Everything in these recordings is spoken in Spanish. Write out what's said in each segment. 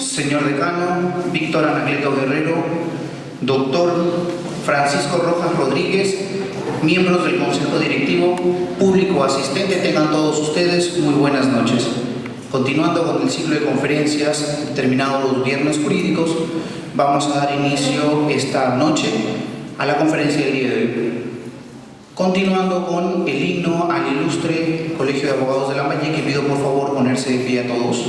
señor decano Víctor Anacleto Guerrero, doctor Francisco Rojas Rodríguez, miembros del Consejo Directivo, público asistente, tengan todos ustedes muy buenas noches. Continuando con el ciclo de conferencias terminados los viernes jurídicos, vamos a dar inicio esta noche a la conferencia del día de hoy. Continuando con el himno al ilustre Colegio de Abogados de Lambayeque, pido por favor ponerse de pie a todos.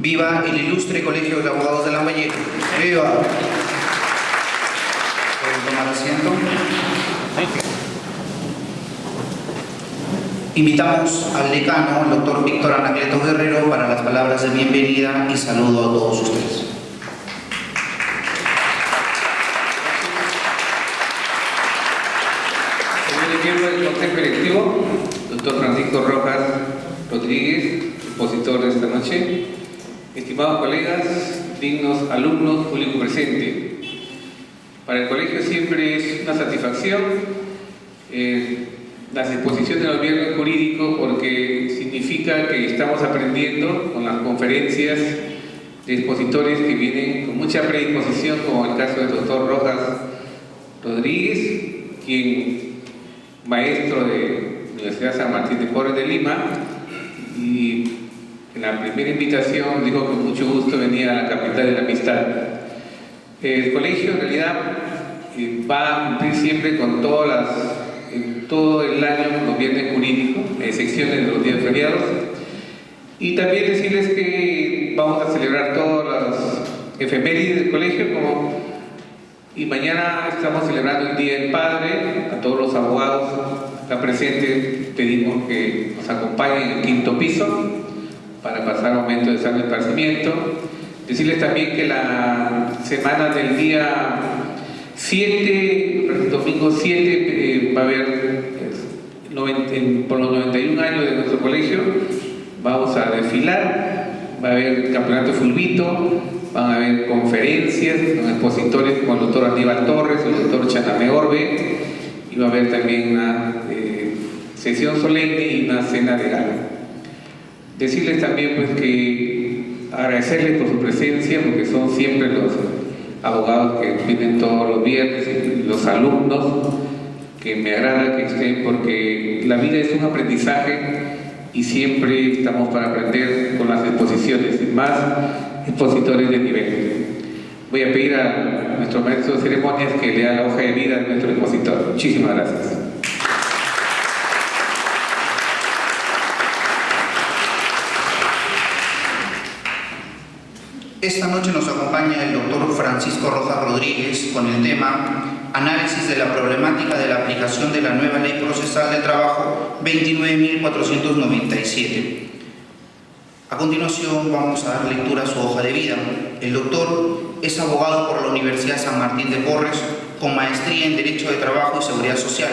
¡Viva el ilustre Colegio de Abogados de Lambayeque! ¡Viva! ¿Pueden tomar asiento? Invitamos al decano, el doctor Víctor Anacleto Guerrero, para las palabras de bienvenida y saludo a todos ustedes. Señor miembro del Consejo Directivo, doctor Francisco Rojas Rodríguez, expositor de esta noche, estimados colegas, dignos alumnos, público presente. Para el colegio siempre es una satisfacción las exposiciones de los viernes jurídicos, porque significa que estamos aprendiendo con las conferencias de expositores que vienen con mucha predisposición, como el caso del doctor Rojas Rodríguez, quien maestro de la Universidad San Martín de Porres de Lima, y en la primera invitación dijo que con mucho gusto venía a la capital de la amistad. El colegio en realidad va a cumplir siempre con todo el año los viernes jurídicos, excepciones de los días feriados, y también decirles que vamos a celebrar todas las efemérides del colegio, y mañana estamos celebrando el Día del Padre. A todos los abogados acá presentes pedimos que nos acompañen en el quinto piso para pasar momento de sano esparcimiento. Decirles también que la semana del día 7, domingo 7, va a haber, por los 91 años de nuestro colegio, vamos a desfilar, va a haber el campeonato fulbito, van a haber conferencias con expositores como el doctor Aníbal Torres, el doctor Chanamé Orbe, y va a haber también una sesión solemne y una cena de gala. Decirles también pues que agradecerles por su presencia, porque son siempre los abogados que vienen todos los viernes, y los alumnos, que me agrada que estén, porque la vida es un aprendizaje y siempre estamos para aprender con las exposiciones, y más expositores de nivel. Voy a pedir a nuestro maestro de ceremonias que lea la hoja de vida de nuestro expositor. Muchísimas gracias. Esta noche nos acompaña el doctor Francisco Rojas Rodríguez con el tema Análisis de la problemática de la aplicación de la nueva Ley Procesal del Trabajo 29.497. A continuación vamos a dar lectura a su hoja de vida. El doctor es abogado por la Universidad San Martín de Porres con maestría en Derecho de Trabajo y Seguridad Social.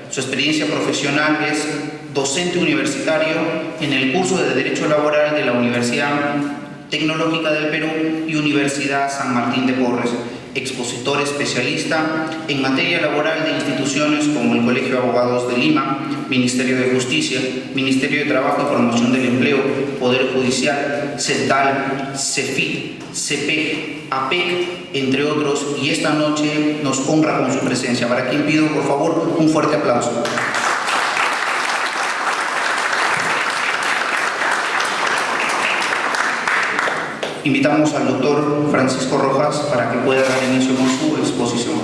Su experiencia profesional es docente universitario en el curso de Derecho Laboral de la Universidad Tecnológica del Perú y Universidad San Martín de Porres, expositor especialista en materia laboral de instituciones como el Colegio de Abogados de Lima, Ministerio de Justicia, Ministerio de Trabajo y Promoción del Empleo, Poder Judicial, CETAL, CEFIT, CEPEG, APEC, entre otros, y esta noche nos honra con su presencia, para quien pido por favor un fuerte aplauso. Invitamos al doctor Francisco Rojas para que pueda dar inicio con su exposición.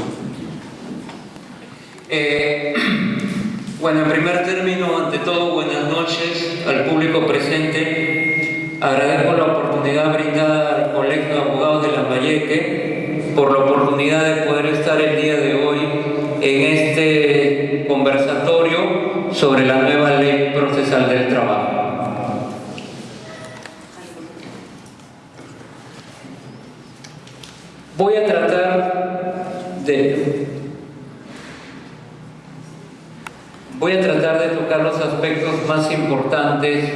Bueno, en primer término, ante todo, buenas noches al público presente. Agradezco la oportunidad brindada al Colegio de Abogados de Lambayeque por la oportunidad de poder estar el día de hoy en este conversatorio sobre la nueva Ley Procesal del Trabajo. Voy a tratar de tocar los aspectos más importantes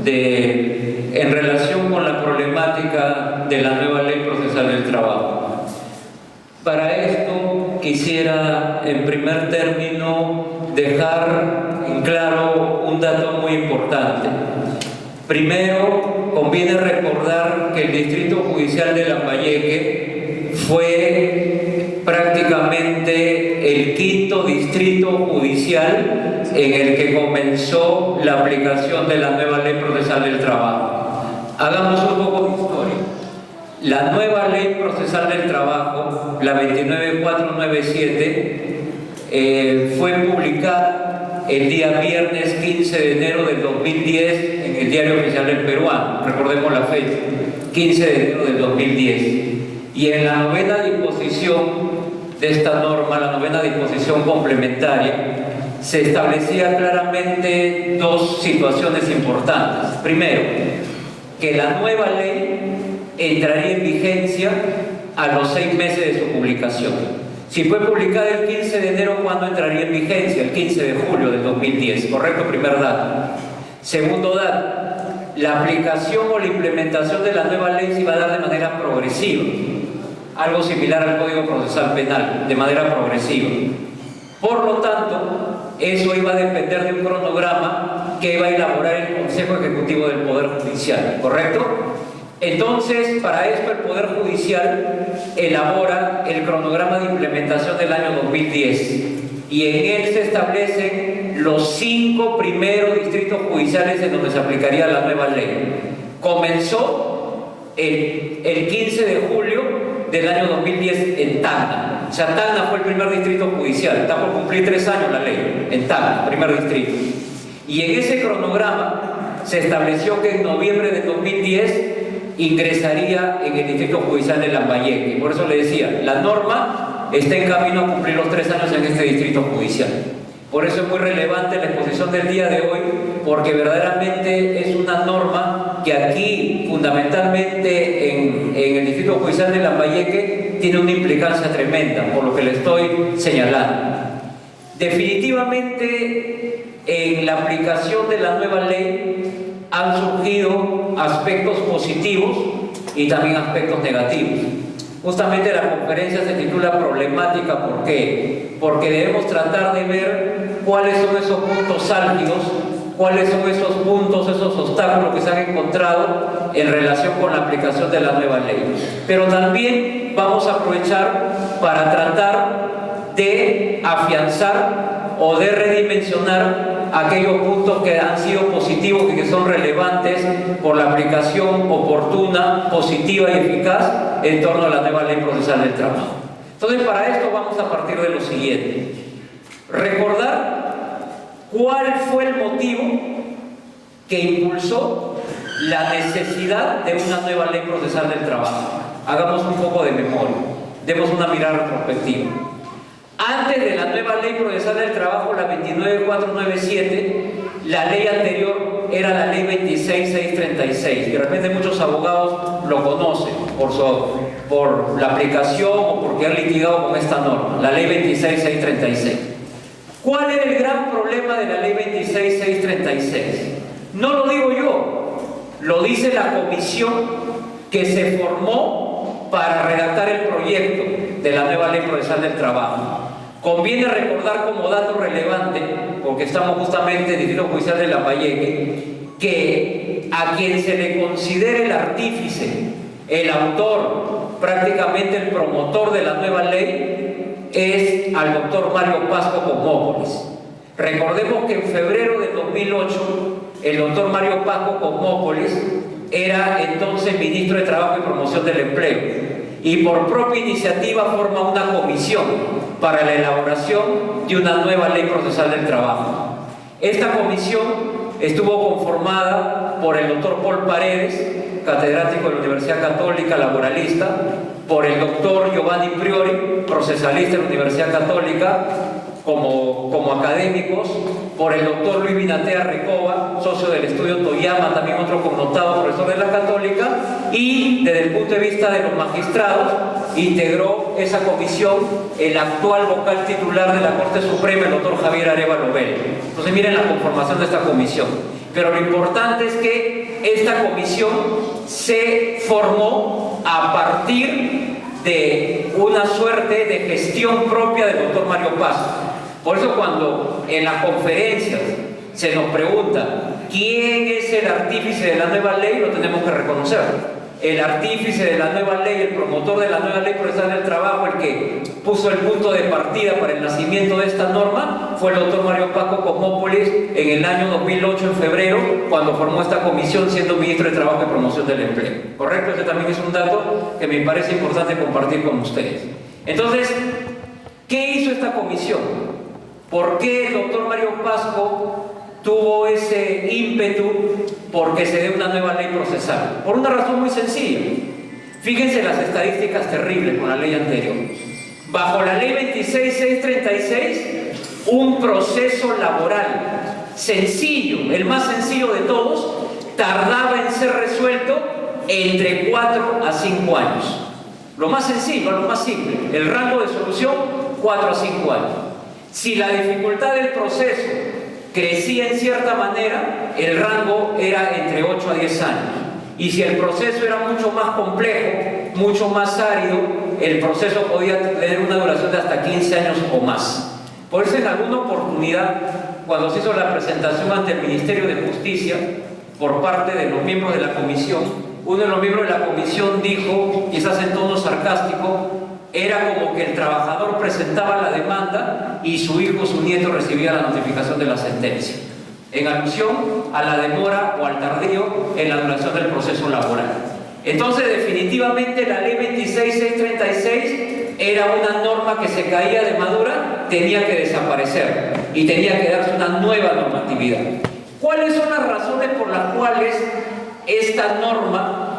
en relación con la problemática de la nueva Ley Procesal del Trabajo. Para esto quisiera, en primer término, dejar en claro un dato muy importante. Primero, conviene recordar que el Distrito Judicial de Lambayeque fue prácticamente el quinto distrito judicial en el que comenzó la aplicación de la nueva Ley Procesal del Trabajo. Hagamos un poco de historia. La nueva Ley Procesal del Trabajo, la 29.497, fue publicada el día viernes 15 de enero del 2010 en el Diario Oficial del Peruano. Recordemos la fecha, 15 de enero del 2010. Y en la novena disposición de esta norma, la novena disposición complementaria, se establecía claramente dos situaciones importantes. Primero, que la nueva ley entraría en vigencia a los 6 meses de su publicación. Si fue publicada el 15 de enero, ¿cuándo entraría en vigencia? El 15 de julio del 2010, ¿correcto? Primer dato. Segundo dato, la aplicación o la implementación de la nueva ley se iba a dar de manera progresiva, algo similar al Código Procesal Penal, de manera progresiva. Por lo tanto, eso iba a depender de un cronograma que iba a elaborar el Consejo Ejecutivo del Poder Judicial, ¿correcto? Entonces, para esto el Poder Judicial elabora el cronograma de implementación del año 2010 y en él se establecen los 5 primeros distritos judiciales en donde se aplicaría la nueva ley. Comenzó el 15 de julio del año 2010 en Tacna. O sea, Tacna fue el primer distrito judicial. Está por cumplir 3 años la ley, en Tacna, primer distrito. Y en ese cronograma se estableció que en noviembre de 2010 ingresaría en el Distrito Judicial de Lambayeque. Por eso le decía, la norma está en camino a cumplir los 3 años en este Distrito Judicial. Por eso es muy relevante la exposición del día de hoy, porque verdaderamente es una norma que aquí, fundamentalmente en el Distrito Judicial de Lambayeque, tiene una implicancia tremenda, por lo que le estoy señalando. Definitivamente, en la aplicación de la nueva ley han surgido aspectos positivos y también aspectos negativos. Justamente la conferencia se titula Problemática, ¿por qué? Porque debemos tratar de ver cuáles son esos puntos álgidos, cuáles son esos puntos, esos obstáculos que se han encontrado en relación con la aplicación de la nueva ley. Pero también vamos a aprovechar para tratar de afianzar o de redimensionar aquellos puntos que han sido positivos y que son relevantes por la aplicación oportuna, positiva y eficaz en torno a la nueva ley procesal del trabajo. Entonces, para esto vamos a partir de lo siguiente: recordar cuál fue el motivo que impulsó la necesidad de una nueva ley procesal del trabajo. Hagamos un poco de memoria, demos una mirada retrospectiva. Antes de la nueva ley procesal del trabajo, la 29497, la ley anterior era la ley 26636. De repente muchos abogados lo conocen por la aplicación o porque han litigado con esta norma, la ley 26636. ¿Cuál era el gran problema de la ley 26636? No lo digo yo, lo dice la comisión que se formó para redactar el proyecto de la nueva ley procesal del trabajo. Conviene recordar como dato relevante, porque estamos justamente en el Distrito Judicial de Lambayeque, que a quien se le considere el artífice, el autor, prácticamente el promotor de la nueva ley, es al doctor Mario Pasco Cosmópolis. Recordemos que en febrero de 2008, el doctor Mario Pasco Cosmópolis era entonces ministro de Trabajo y Promoción del Empleo, y por propia iniciativa forma una comisión para la elaboración de una nueva ley procesal del trabajo. Esta comisión estuvo conformada por el doctor Paul Paredes, catedrático de la Universidad Católica, laboralista, por el doctor Giovanni Priori, procesalista de la Universidad Católica, como académicos, por el doctor Luis Binatea Recoba, socio del estudio Toyama, también otro connotado profesor de la Católica, y desde el punto de vista de los magistrados, integró esa comisión el actual vocal titular de la Corte Suprema, el doctor Javier Arévalo Vélez. Entonces miren la conformación de esta comisión. Pero lo importante es que esta comisión se formó a partir de una suerte de gestión propia del doctor Mario Pasco. Por eso cuando en las conferencias se nos pregunta quién es el artífice de la nueva ley, lo tenemos que reconocer. El artífice de la nueva ley, el promotor de la nueva ley procesal del trabajo, el que puso el punto de partida para el nacimiento de esta norma, fue el doctor Mario Pasco Cosmópolis en el año 2008, en febrero, cuando formó esta comisión siendo ministro de Trabajo y Promoción del Empleo. ¿Correcto? Este también es un dato que me parece importante compartir con ustedes. Entonces, ¿qué hizo esta comisión? ¿Por qué el doctor Mario Pasco tuvo ese ímpetu porque se dé una nueva ley procesal? Por una razón muy sencilla. Fíjense las estadísticas terribles con la ley anterior. Bajo la ley 26636, un proceso laboral sencillo, el más sencillo de todos, tardaba en ser resuelto entre 4 a 5 años. Lo más sencillo, lo más simple. El rango de solución, 4 a 5 años. Si la dificultad del proceso crecía en cierta manera, el rango era entre 8 a 10 años. Y si el proceso era mucho más complejo, mucho más árido, el proceso podía tener una duración de hasta 15 años o más. Por eso en alguna oportunidad, cuando se hizo la presentación ante el Ministerio de Justicia por parte de los miembros de la comisión, uno de los miembros de la comisión dijo, quizás en tono sarcástico, era como que el trabajador presentaba la demanda y su hijo, su nieto recibía la notificación de la sentencia, en alusión a la demora o al tardío en la duración del proceso laboral. Entonces, definitivamente la ley 26636 era una norma que se caía de madura, tenía que desaparecer y tenía que darse una nueva normatividad. ¿Cuáles son las razones por las cuales esta norma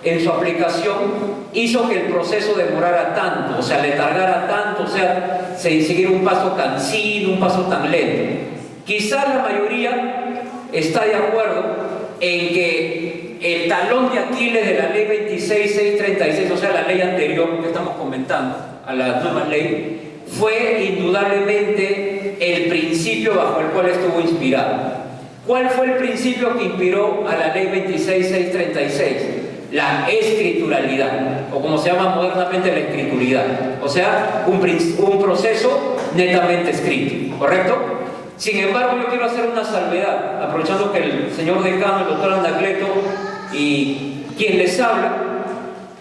en su aplicación hizo que el proceso demorara tanto, o sea, le tardara tanto, o sea, seguir un paso cansino, un paso tan lento? Quizás la mayoría está de acuerdo en que el talón de Aquiles de la ley 26636, o sea, la ley anterior que estamos comentando, a la nueva ley, fue indudablemente el principio bajo el cual estuvo inspirado. ¿Cuál fue el principio que inspiró a la ley 26636? la escrituralidad, o como se llama modernamente la escrituridad, o sea, un proceso netamente escrito, ¿correcto? Sin embargo, yo quiero hacer una salvedad, aprovechando que el señor decano, el doctor Anacleto, y quien les habla,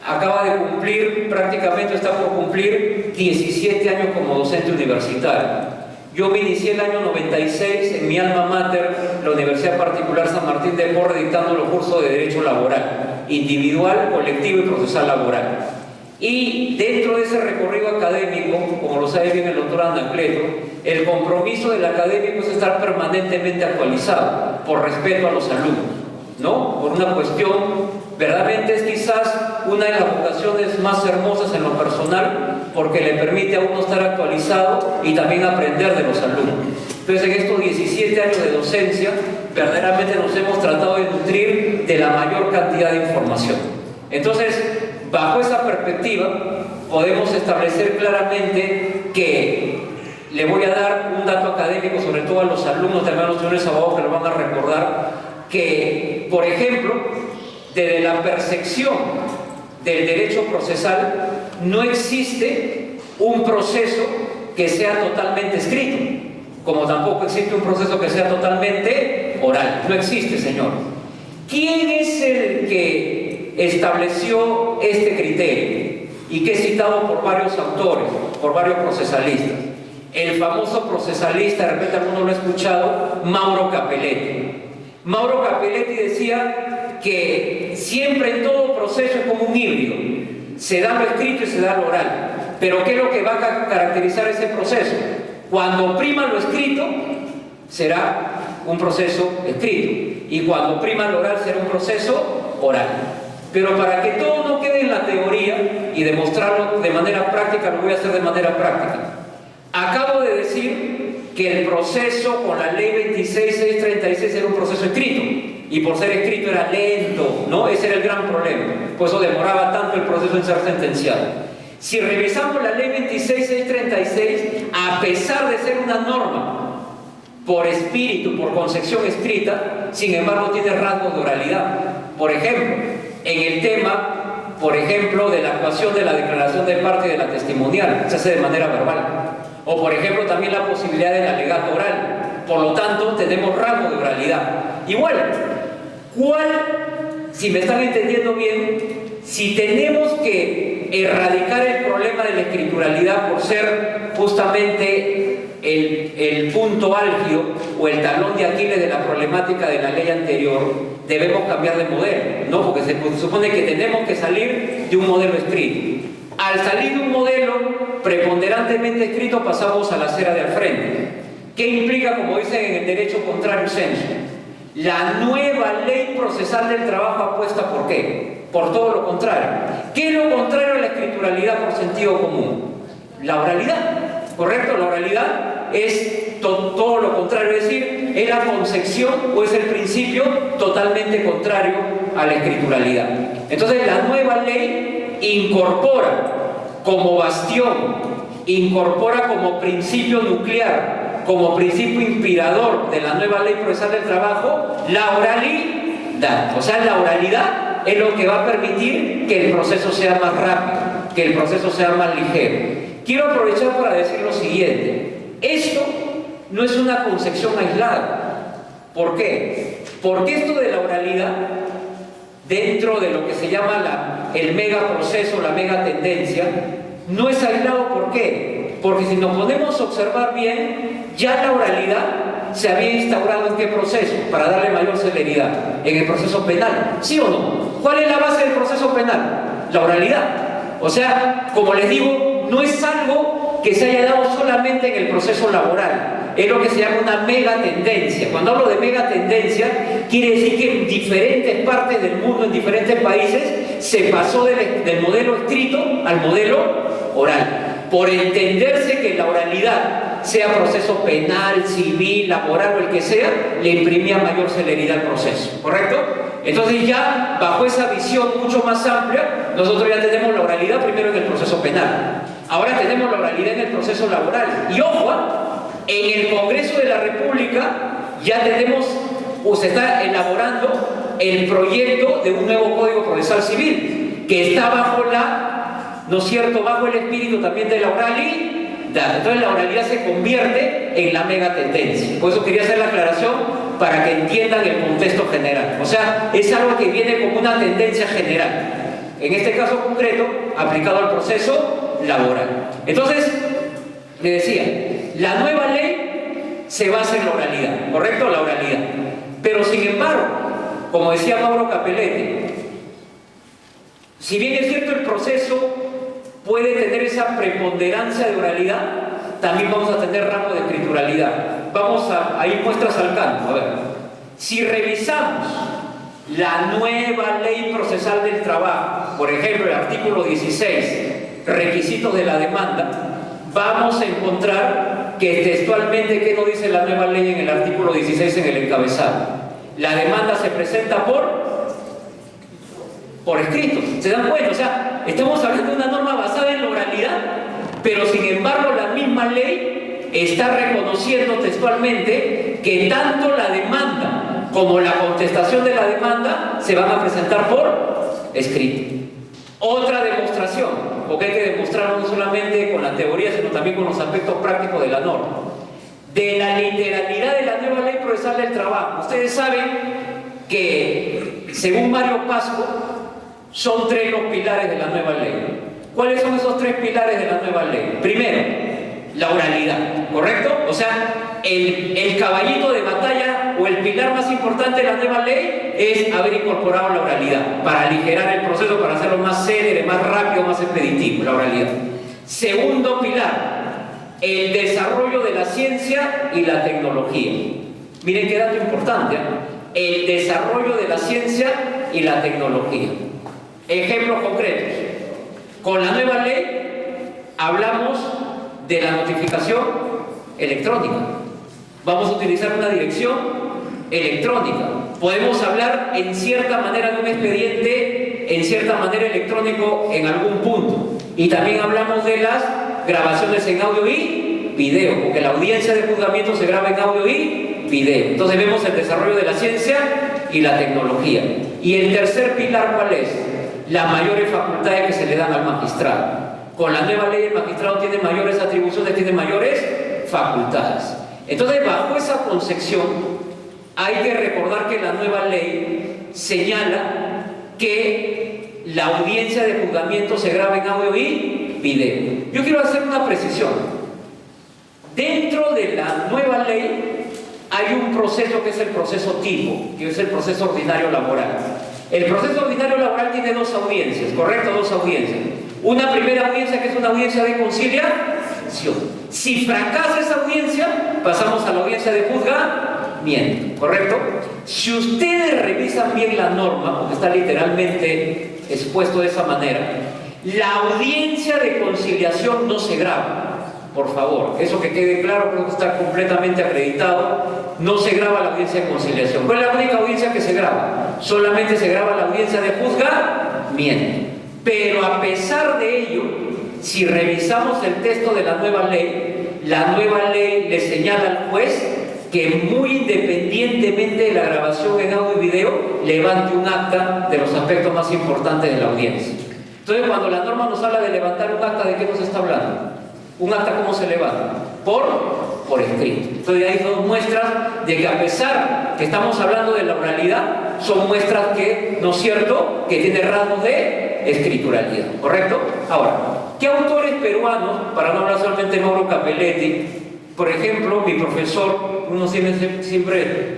acaba de cumplir, prácticamente está por cumplir 17 años como docente universitario. Yo me inicié el año 96 en mi alma mater, la Universidad Particular San Martín de Porres, dictando los cursos de Derecho Laboral, individual, colectivo y procesal laboral. Y dentro de ese recorrido académico, como lo sabe bien el doctor Anacleto, el compromiso del académico es estar permanentemente actualizado, por respeto a los alumnos, ¿no? Por una cuestión, verdaderamente es quizás una de las vocaciones más hermosas en lo personal, porque le permite a uno estar actualizado y también aprender de los alumnos. Entonces, en estos 17 años de docencia, verdaderamente nos hemos tratado de nutrir de la mayor cantidad de información. Entonces, bajo esa perspectiva, podemos establecer claramente que le voy a dar un dato académico, sobre todo a los alumnos, también a los señores abogados que lo van a recordar, que, por ejemplo, desde la percepción del derecho procesal, no existe un proceso que sea totalmente escrito, como tampoco existe un proceso que sea totalmente oral. No existe, señor. ¿Quién es el que estableció este criterio? Y que he citado por varios autores, por varios procesalistas. El famoso procesalista, de repente alguno lo ha escuchado, Mauro Capelletti. Mauro Capelletti decía que siempre en todo proceso es como un híbrido. Se da lo escrito y se da lo oral. Pero ¿qué es lo que va a caracterizar ese proceso? Cuando prima lo escrito, será un proceso escrito. Y cuando prima lo oral, será un proceso oral. Pero para que todo no quede en la teoría y demostrarlo de manera práctica, lo voy a hacer de manera práctica. Acabo de decir que el proceso con la ley 26.636 era un proceso escrito, y por ser escrito era lento, ¿no? Ese era el gran problema, por eso demoraba tanto el proceso en ser sentenciado. Si revisamos la ley 26.636, a pesar de ser una norma por espíritu, por concepción escrita, sin embargo tiene rasgos de oralidad. Por ejemplo, en el tema, por ejemplo, de la actuación de la declaración de parte y de la testimonial, se hace de manera verbal. O por ejemplo también la posibilidad del alegato oral. Por lo tanto, tenemos rasgos de oralidad. Igual, si me están entendiendo bien, si tenemos que erradicar el problema de la escrituralidad por ser justamente el punto álgido o el talón de Aquiles de la problemática de la ley anterior, debemos cambiar de modelo, ¿no? Porque se supone que tenemos que salir de un modelo escrito. Al salir de un modelo preponderantemente escrito, pasamos a la acera de al frente. ¿Qué implica, como dicen en el derecho contrario sensu? La nueva ley procesal del trabajo apuesta ¿por qué? Por todo lo contrario. ¿Qué es lo contrario a la escrituralidad por sentido común? La oralidad, ¿correcto? La oralidad es todo lo contrario, es decir, es la concepción o es el principio totalmente contrario a la escrituralidad. Entonces, la nueva ley incorpora como bastión, incorpora como principio nuclear, como principio inspirador de la nueva ley procesal del trabajo, la oralidad. O sea, la oralidad es lo que va a permitir que el proceso sea más rápido, que el proceso sea más ligero. Quiero aprovechar para decir lo siguiente. Esto no es una concepción aislada. ¿Por qué? Porque esto de la oralidad, dentro de lo que se llama el megaproceso, la megatendencia, no es aislado. ¿Por qué? Porque si nos ponemos a observar bien, ya la oralidad se había instaurado ¿en qué proceso? Para darle mayor celeridad, en el proceso penal, ¿sí o no? ¿Cuál es la base del proceso penal? La oralidad. O sea, como les digo, no es algo que se haya dado solamente en el proceso laboral, es lo que se llama una megatendencia. Cuando hablo de megatendencia, quiere decir que en diferentes partes del mundo, en diferentes países, se pasó del modelo escrito al modelo oral, por entenderse que la oralidad, sea proceso penal, civil, laboral o el que sea, le imprimía mayor celeridad al proceso, ¿correcto? Entonces ya, bajo esa visión mucho más amplia, nosotros ya tenemos la oralidad primero en el proceso penal, ahora tenemos la oralidad en el proceso laboral, y ojo, en el Congreso de la República ya tenemos, o se está elaborando el proyecto de un nuevo Código Procesal Civil, que está bajo la, ¿no es cierto?, bajo el espíritu también de la oralidad. Entonces la oralidad se convierte en la mega tendencia. Por eso quería hacer la aclaración para que entiendan el contexto general. O sea, es algo que viene como una tendencia general. En este caso concreto, aplicado al proceso laboral. Entonces, le decía, la nueva ley se basa en la oralidad, ¿correcto? La oralidad. Pero sin embargo, como decía Mauro Capelletti, si bien es cierto el proceso puede tener esa preponderancia de oralidad, también vamos a tener rango de escrituralidad. Vamos a ir muestras al canto. A ver, si revisamos la nueva ley procesal del trabajo, por ejemplo, el artículo 16, requisitos de la demanda, vamos a encontrar que textualmente, ¿qué nos dice la nueva ley en el artículo 16 en el encabezado? La demanda se presenta por escrito. ¿Se dan cuenta? O sea, estamos hablando de una norma basada en la oralidad, pero sin embargo la misma ley está reconociendo textualmente que tanto la demanda como la contestación de la demanda se van a presentar por escrito. Otra demostración, porque hay que demostrarlo no solamente con la teoría, sino también con los aspectos prácticos de la norma, de la literalidad de la nueva ley procesal del trabajo. Ustedes saben que, según Mario Pasco, son 3 los pilares de la nueva ley. ¿Cuáles son esos 3 pilares de la nueva ley? Primero, la oralidad, ¿correcto? O sea, el caballito de batalla o el pilar más importante de la nueva ley es haber incorporado la oralidad para aligerar el proceso, para hacerlo más célere, más rápido, más expeditivo, la oralidad. Segundo pilar, el desarrollo de la ciencia y la tecnología. Miren qué dato importante, ¿eh? El desarrollo de la ciencia y la tecnología. Ejemplos concretos. Con la nueva ley hablamos de la notificación electrónica. Vamos a utilizar una dirección electrónica. Podemos hablar en cierta manera de un expediente, en cierta manera electrónico en algún punto. Y también hablamos de las grabaciones en audio y video, porque la audiencia de juzgamiento se graba en audio y video. Entonces vemos el desarrollo de la ciencia y la tecnología. Y el tercer pilar, ¿cuál es? Las mayores facultades que se le dan al magistrado. Con la nueva ley el magistrado tiene mayores atribuciones, tiene mayores facultades. Entonces, bajo esa concepción, hay que recordar que la nueva ley señala que la audiencia de juzgamiento se graba en audio y video. Yo quiero hacer una precisión. Dentro de la nueva ley hay un proceso que es el proceso tipo, que es el proceso ordinario laboral. El proceso ordinario laboral tiene 2 audiencias, ¿correcto? 2 audiencias. Una primera audiencia que es una audiencia de conciliación. Si fracasa esa audiencia, pasamos a la audiencia de juzgamiento, ¿correcto? Si ustedes revisan bien la norma, porque está literalmente expuesto de esa manera, la audiencia de conciliación no se graba. Por favor, eso que quede claro, creo que está completamente acreditado. No se graba la audiencia de conciliación. ¿Cuál es la única audiencia que se graba? Solamente se graba la audiencia de juzgamiento. Pero a pesar de ello, si revisamos el texto de la nueva ley le señala al juez que muy independientemente de la grabación en audio y video, levante un acta de los aspectos más importantes de la audiencia. Entonces, cuando la norma nos habla de levantar un acta, ¿de qué nos está hablando? ¿Un acta cómo se levanta? Por escrito. Entonces ahí son muestras de que, a pesar que estamos hablando de la oralidad, son muestras que, ¿no es cierto?, que tienen rasgos de escrituralidad, ¿correcto? Ahora, ¿qué autores peruanos, para no hablar solamente de Mauro Capelletti, por ejemplo, mi profesor, uno siempre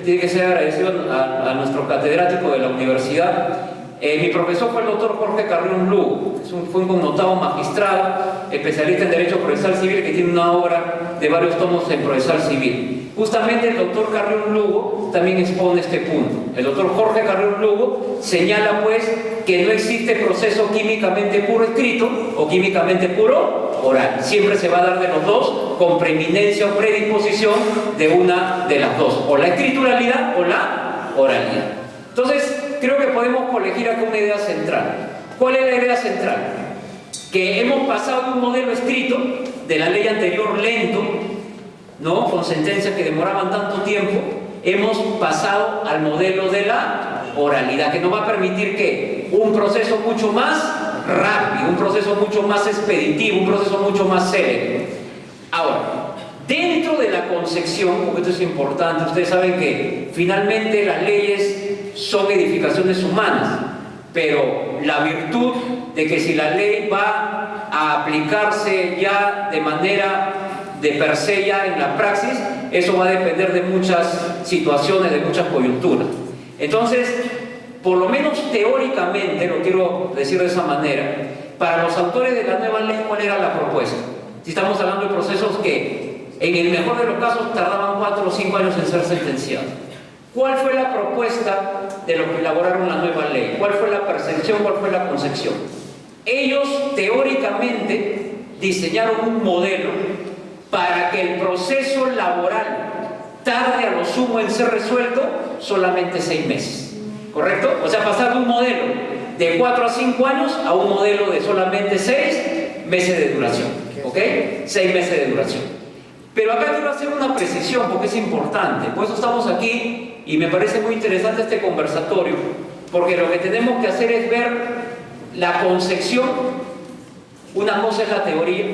tiene que ser agradecido a nuestro catedrático de la universidad? Mi profesor fue el doctor Jorge Carrión Lugo, fue un connotado magistrado, especialista en Derecho Procesal Civil, que tiene una obra de varios tomos en Procesal Civil. Justamente el doctor Carrión Lugo también expone este punto. El doctor Jorge Carrión Lugo señala, pues, que no existe proceso químicamente puro escrito o químicamente puro oral. Siempre se va a dar de los dos, con preeminencia o predisposición de una de las dos, o la escrituralidad o la oralidad. Entonces, creo que podemos colegir acá una idea central. ¿Cuál es la idea central? Que hemos pasado de un modelo escrito de la ley anterior lento, ¿no?, con sentencias que demoraban tanto tiempo, hemos pasado al modelo de la oralidad, que nos va a permitir que un proceso mucho más rápido, un proceso mucho más expeditivo, un proceso mucho más célebre. Ahora, dentro de la concepción, porque esto es importante, ustedes saben que finalmente las leyes son edificaciones humanas, pero la virtud de que si la ley va a aplicarse ya de manera de per se ya en la praxis, eso va a depender de muchas situaciones, de muchas coyunturas. Entonces, por lo menos teóricamente, lo quiero decir de esa manera, para los autores de la nueva ley, ¿cuál era la propuesta? Si estamos hablando de procesos que, en el mejor de los casos, tardaban 4 o 5 años en ser sentenciados. ¿Cuál fue la propuesta de los que elaboraron la nueva ley? ¿Cuál fue la percepción? ¿Cuál fue la concepción? Ellos, teóricamente, diseñaron un modelo para que el proceso laboral tarde a lo sumo en ser resuelto solamente 6 meses. ¿Correcto? O sea, pasar de un modelo de 4 a 5 años a un modelo de solamente 6 meses de duración. ¿Ok? 6 meses de duración. Pero acá quiero hacer una precisión porque es importante. Por eso estamos aquí y me parece muy interesante este conversatorio, porque lo que tenemos que hacer es ver la concepción. Una cosa es la teoría,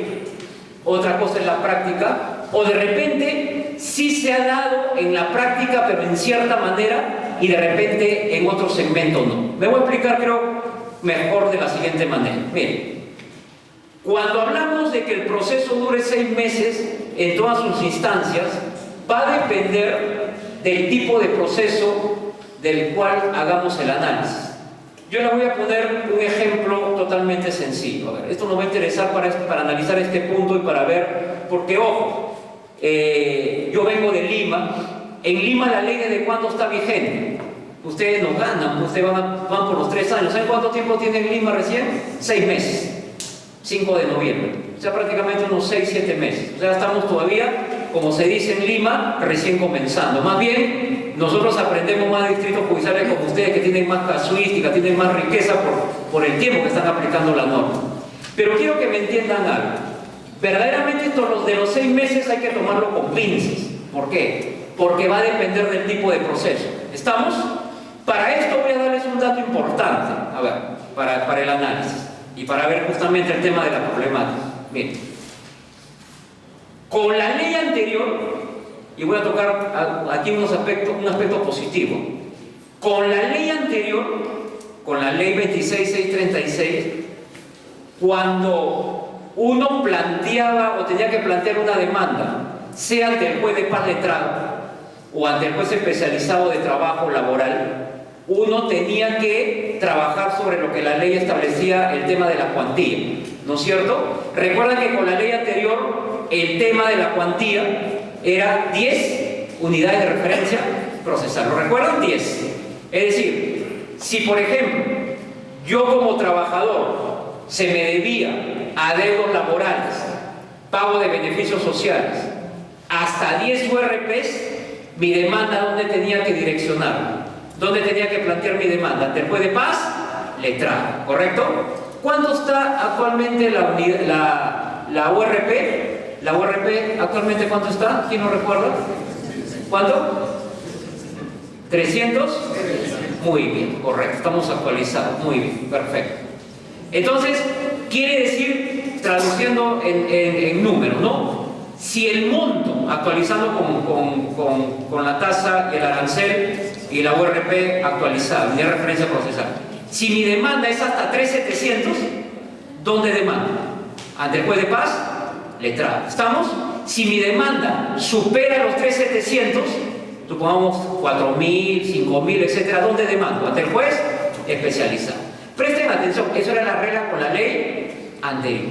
otra cosa es la práctica, o de repente sí se ha dado en la práctica, pero en cierta manera, y de repente en otro segmento no. Me voy a explicar, creo, mejor de la siguiente manera. Miren, cuando hablamos de que el proceso dure 6 meses en todas sus instancias, va a depender del tipo de proceso del cual hagamos el análisis. Yo les voy a poner un ejemplo totalmente sencillo. A ver, esto nos va a interesar para analizar este punto y para ver, porque ojo, yo vengo de Lima. En Lima la ley ¿desde cuándo está vigente? Ustedes no ganan, ustedes van por los 3 años. ¿Saben cuánto tiempo tiene en Lima recién? 6 meses. 5 de noviembre. O sea, prácticamente unos 6-7 meses. O sea, estamos todavía, como se dice en Lima, recién comenzando. Más bien, nosotros aprendemos más de distritos judiciales como ustedes, que tienen más casuística, tienen más riqueza por el tiempo que están aplicando la norma. Pero quiero que me entiendan algo. Verdaderamente esto de los 6 meses hay que tomarlo con pinzas. ¿Por qué? Porque va a depender del tipo de proceso. ¿Estamos? Para esto voy a darles un dato importante, a ver, para el análisis y para ver justamente el tema de la problemática. Miren, con la ley anterior, y voy a tocar aquí un aspecto positivo, con la ley anterior, con la ley 26636, cuando uno planteaba o tenía que plantear una demanda, sea ante el juez de paz letrado o ante el juez especializado de trabajo laboral, uno tenía que trabajar sobre lo que la ley establecía, el tema de la cuantía, ¿no es cierto? Recuerdan que con la ley anterior el tema de la cuantía era 10 unidades de referencia procesal. ¿Lo recuerdan? 10. Es decir, si por ejemplo yo como trabajador se me debía adeudos laborales, pago de beneficios sociales, hasta 10 URPs, mi demanda, ¿dónde tenía que direccionar? ¿Dónde tenía que plantear mi demanda? ¿Ante el juez de paz? Letrado, ¿correcto? ¿Cuánto está actualmente la URP? ¿La URP actualmente cuánto está? ¿Quién lo recuerda? ¿Cuánto? ¿300? Muy bien, correcto, estamos actualizados, muy bien, perfecto. Entonces, quiere decir, traduciendo en números, ¿no? Si el monto, actualizando con la tasa y el arancel y la URP actualizada, de referencia procesal, si mi demanda es hasta 3.700, ¿dónde demanda? ¿Ante el juez de paz? Letrado. ¿Estamos? Si mi demanda supera los 3.700, supongamos 4.000, 5.000, etcétera, ¿dónde demando? ¿Ante el juez? Especializado. Presten atención, eso era la regla con la ley anterior.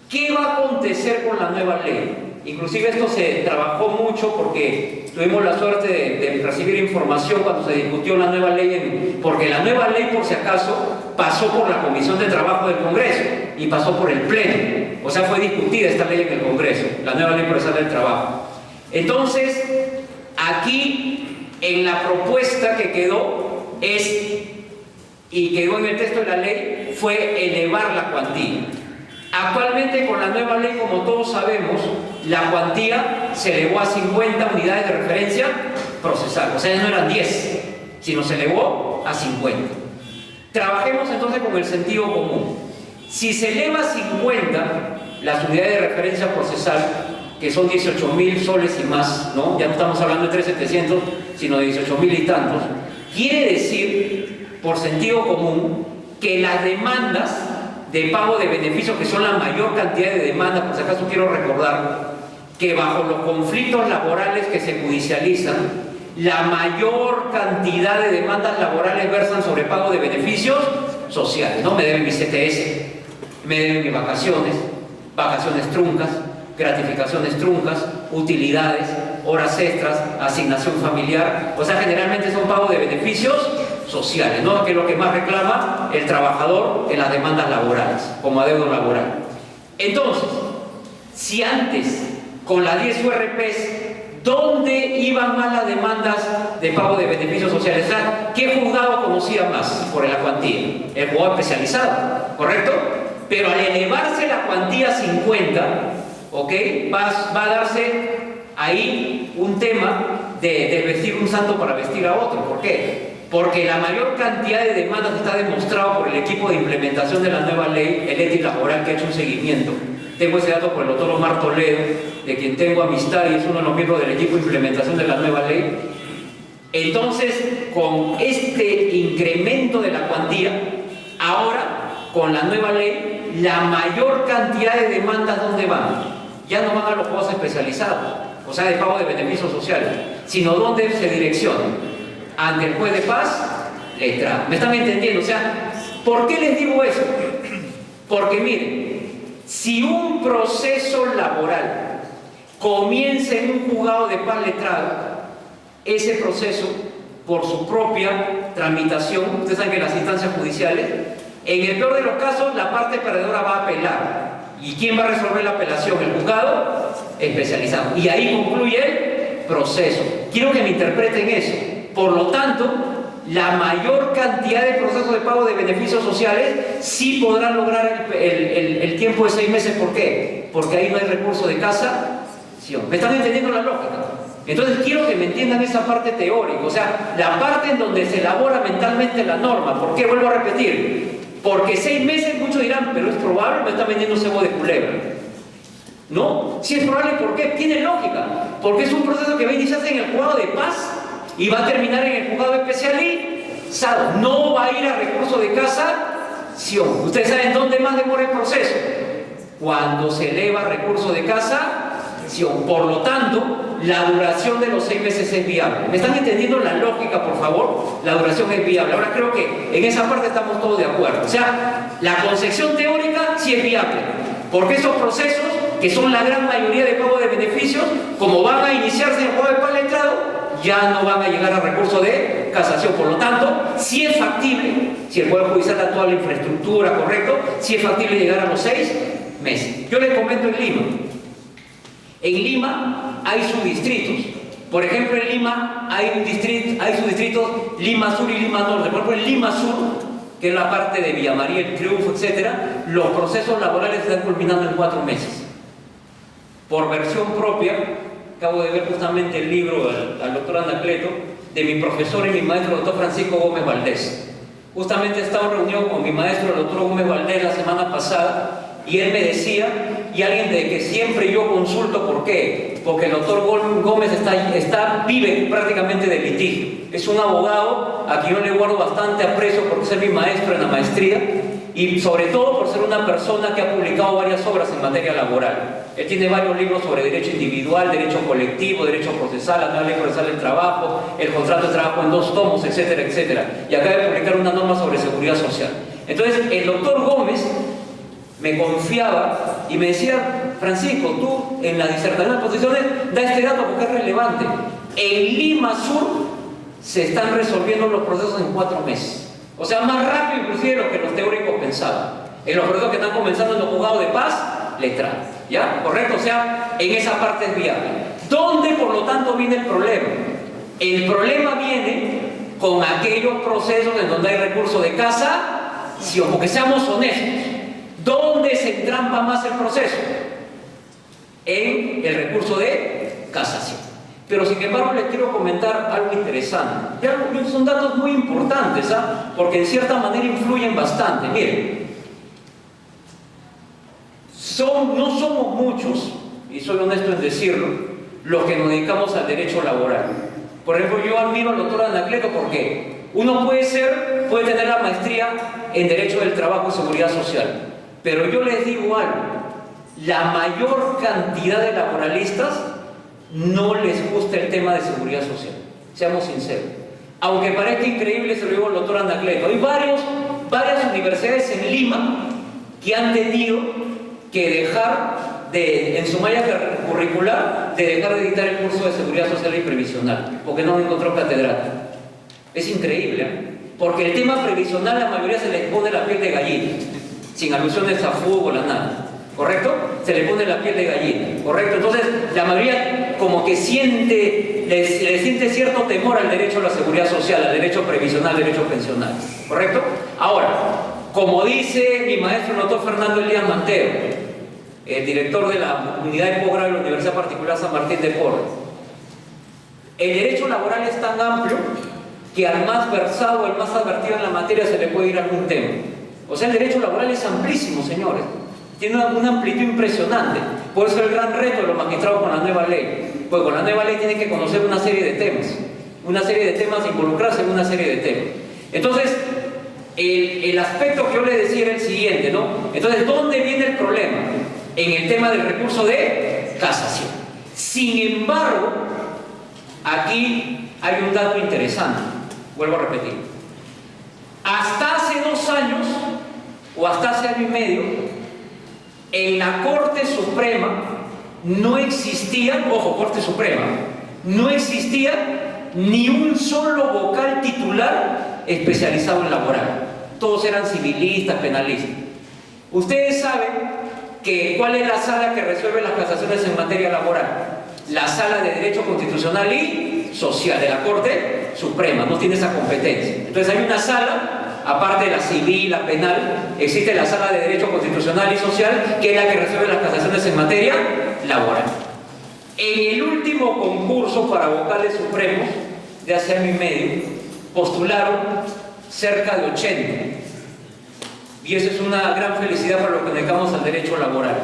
¿Qué va a acontecer con la nueva ley? Inclusive esto se trabajó mucho porque tuvimos la suerte de recibir información cuando se discutió la nueva ley, porque la nueva ley, por si acaso, pasó por la Comisión de Trabajo del Congreso y pasó por el Pleno. O sea, fue discutida esta ley en el Congreso, la nueva ley procesal del trabajo. Entonces, aquí, en la propuesta que quedó, y quedó en el texto de la ley, fue elevar la cuantía. Actualmente, con la nueva ley, como todos sabemos, la cuantía se elevó a 50 unidades de referencia procesal. O sea, ya no eran 10, sino se elevó a 50. Trabajemos entonces con el sentido común. Si se eleva a 50 las unidades de referencia procesal, que son 18.000 soles y más, ¿no? Ya no estamos hablando de 3.700, sino de 18.000 y tantos, quiere decir, por sentido común, que las demandas de pago de beneficios, que son la mayor cantidad de demandas, por si acaso quiero recordar, que bajo los conflictos laborales que se judicializan, la mayor cantidad de demandas laborales versan sobre pago de beneficios sociales, ¿no? Me deben mi CTS, me deben mis vacaciones, vacaciones truncas, gratificaciones truncas, utilidades, horas extras, asignación familiar, o sea, generalmente son pagos de beneficios sociales, ¿no? Que es lo que más reclama el trabajador en las demandas laborales, como adeudo laboral. Entonces, si antes, con las 10 URPs, ¿dónde iban más las demandas de pago de beneficios sociales? O sea, ¿qué juzgado conocía más por la cuantía? El juzgado especializado, ¿correcto? Pero al elevarse la cuantía a 50, ¿ok? Va a darse ahí un tema de vestir un santo para vestir a otro. ¿Por qué? Porque la mayor cantidad de demandas está demostrado por el equipo de implementación de la nueva ley, el ETI laboral, que ha hecho un seguimiento. Tengo ese dato por el doctor Omar Toledo, de quien tengo amistad y es uno de los miembros del equipo de implementación de la nueva ley. Entonces, con este incremento de la cuantía, ahora, con la nueva ley, la mayor cantidad de demandas, ¿dónde van? Ya no van a los juegos especializados, o sea, de pago de beneficios sociales, sino ¿dónde se direccionan? Ante el juez de paz, letrado. ¿Me están entendiendo? O sea, ¿por qué les digo eso? Porque miren, si un proceso laboral comienza en un juzgado de paz letrado, ese proceso, por su propia tramitación, ustedes saben que las instancias judiciales, en el peor de los casos, la parte perdedora va a apelar. ¿Y quién va a resolver la apelación? El juzgado especializado. Y ahí concluye el proceso. Quiero que me interpreten eso. Por lo tanto, la mayor cantidad de procesos de pago de beneficios sociales sí podrán lograr el tiempo de 6 meses. ¿Por qué? Porque ahí no hay recurso de casación. ¿Me están entendiendo la lógica? Entonces quiero que me entiendan esa parte teórica, o sea, la parte en donde se elabora mentalmente la norma. ¿Por qué? Vuelvo a repetir. Porque 6 meses, muchos dirán, pero es probable, me está vendiendo cebo de culebra. ¿No? Si es probable, ¿por qué? Tiene lógica. Porque es un proceso que va a iniciarse en el juzgado de paz y va a terminar en el juzgado especializado. No va a ir a recurso de casación. Ustedes saben dónde más demora el proceso. Cuando se eleva recurso de casación. Por lo tanto, la duración de los 6 meses es viable. ¿Me están entendiendo la lógica, por favor? La duración es viable. Ahora creo que en esa parte estamos todos de acuerdo. O sea, la concepción teórica sí es viable. Porque esos procesos, que son la gran mayoría de pago de beneficios, como van a iniciarse en el juego de paz letrado, ya no van a llegar a recurso de casación. Por lo tanto, sí es factible, si el Poder Judicial da toda la infraestructura, correcto, sí es factible llegar a los 6 meses. Yo les comento en Lima. En Lima hay subdistritos. Por ejemplo, en Lima hay subdistritos Lima Sur y Lima Norte. Por ejemplo, en Lima Sur, que es la parte de Villa María, El Triunfo, etc., los procesos laborales están culminando en 4 meses. Por versión propia, acabo de ver justamente el libro al doctor Anacleto, de mi profesor y mi maestro, el doctor Francisco Gómez Valdés. Justamente he estado en reunión con mi maestro, el doctor Gómez Valdés, la semana pasada, y él me decía, y alguien de que siempre yo consulto, ¿por qué? Porque el doctor Gómez vive prácticamente de litigio. Es un abogado a quien yo le guardo bastante aprecio porque es mi maestro en la maestría y sobre todo por ser una persona que ha publicado varias obras en materia laboral. Él tiene varios libros sobre derecho individual, derecho colectivo, derecho procesal, la nueva ley procesal del trabajo, el contrato de trabajo en 2 tomos, etcétera, etcétera. Y acaba de publicar una norma sobre seguridad social. Entonces, el doctor Gómez me confiaba y me decía, Francisco, tú en la disertación de posiciones da este dato porque es relevante. En Lima Sur se están resolviendo los procesos en 4 meses. O sea, más rápido inclusive de lo que los teóricos pensaban. En los procesos que están comenzando en los juzgados de paz, letrado. ¿Ya? ¿Correcto? O sea, en esa parte es viable. ¿Dónde, por lo tanto, viene el problema? El problema viene con aquellos procesos en donde hay recurso de casación, porque seamos honestos. ¿Dónde se entrampa más el proceso? En el recurso de casación. Pero sin embargo les quiero comentar algo interesante. Ya son datos muy importantes, ¿ah? Porque en cierta manera influyen bastante. Miren, no somos muchos, y soy honesto en decirlo, los que nos dedicamos al derecho laboral. Por ejemplo, yo admiro al doctor Anacleto porque uno puede tener la maestría en Derecho del Trabajo y Seguridad Social, pero yo les digo algo, la mayor cantidad de laboralistas no les gusta el tema de seguridad social, seamos sinceros. Aunque parezca increíble, se lo digo al doctor Anacleto, hay varias universidades en Lima que han tenido que dejar en su malla curricular, de dejar de dictar el curso de seguridad social y previsional, porque no encontró catedrático. Es increíble, ¿eh? Porque el tema previsional, la mayoría se les pone la piel de gallina, sin alusiones a fútbol, a nada, ¿correcto? Se le pone la piel de gallina, ¿correcto? Entonces, la mayoría como que le siente cierto temor al derecho a la seguridad social, al derecho previsional, al derecho pensional, ¿correcto? Ahora, como dice mi maestro el doctor Fernando Elías Mantero, el director de la unidad de posgrado de la Universidad Particular San Martín de Porres, el derecho laboral es tan amplio que al más versado, al más advertido en la materia se le puede ir algún tema. O sea, el derecho laboral es amplísimo, señores. Tiene una amplitud impresionante. Por eso el gran reto de los magistrados con la nueva ley. Pues con la nueva ley tienen que conocer una serie de temas, involucrarse en una serie de temas. Entonces, el aspecto que yo le decía era el siguiente, ¿no? Entonces, ¿dónde viene el problema? En el tema del recurso de casación. Sin embargo, aquí hay un dato interesante. Vuelvo a repetir. Hasta hace 2 años, o hasta hace año y medio, en la Corte Suprema no existía, ojo, Corte Suprema, no existía ni un solo vocal titular especializado en laboral. Todos eran civilistas, penalistas. Ustedes saben ¿cuál es la sala que resuelve las casaciones en materia laboral? La Sala de Derecho Constitucional y Social de la Corte Suprema, no tiene esa competencia. Entonces hay una sala, aparte de la civil, la penal, existe la Sala de Derecho Constitucional y Social, que es la que resuelve las casaciones en materia laboral. En el último concurso para vocales supremos, de hace año y medio, postularon cerca de 80. Y eso es una gran felicidad para los que dedicamos al derecho laboral.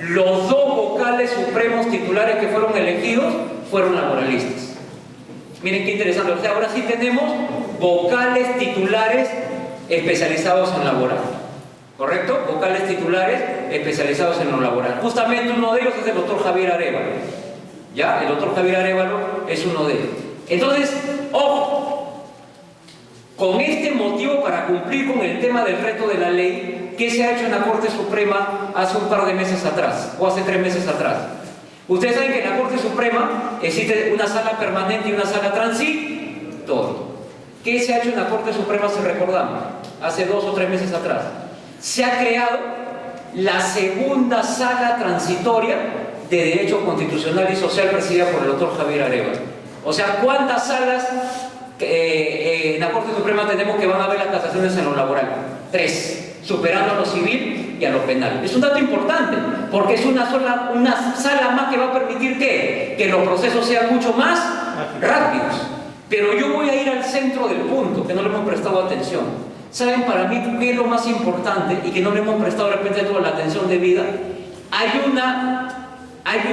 Los 2 vocales supremos titulares que fueron elegidos fueron laboralistas. Miren qué interesante. O sea, ahora sí tenemos vocales titulares especializados en laboral. ¿Correcto? Vocales titulares especializados en lo laboral. Justamente uno de ellos es el doctor Javier Arévalo. ¿Ya? El doctor Javier Arévalo es uno de ellos. Entonces, ojo. Con este motivo, para cumplir con el tema del reto de la ley, ¿qué se ha hecho en la Corte Suprema hace un par de meses atrás? O hace 3 meses atrás. Ustedes saben que en la Corte Suprema existe una sala permanente y una sala transitoria. ¿Qué se ha hecho en la Corte Suprema, si recordamos? Hace 2 o 3 meses atrás. Se ha creado la segunda sala transitoria de Derecho Constitucional y Social presidida por el doctor Javier Arévalo. O sea, ¿cuántas salas en la Corte Suprema tenemos que van a ver las casaciones en lo laboral? 3, superando a lo civil y a lo penal. Es un dato importante, porque es una sala más que va a permitir que los procesos sean mucho más rápidos. Pero yo voy a ir al centro del punto, que no le hemos prestado atención. ¿Saben para mí qué es lo más importante y que no le hemos prestado de repente toda la atención debida? Hay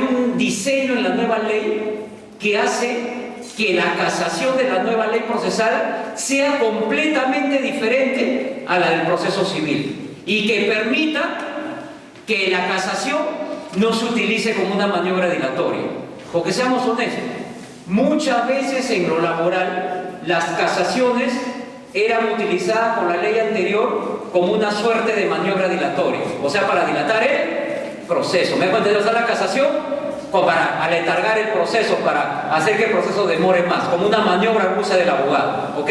un diseño en la nueva ley que hace que la casación de la nueva ley procesal sea completamente diferente a la del proceso civil y que permita que la casación no se utilice como una maniobra dilatoria. Porque seamos honestos, muchas veces en lo laboral las casaciones eran utilizadas por la ley anterior como una suerte de maniobra dilatoria, o sea, para dilatar el proceso. ¿Me dejo entender? O sea, la casación como para aletargar el proceso, para hacer que el proceso demore más, como una maniobra rusa del abogado, ¿ok?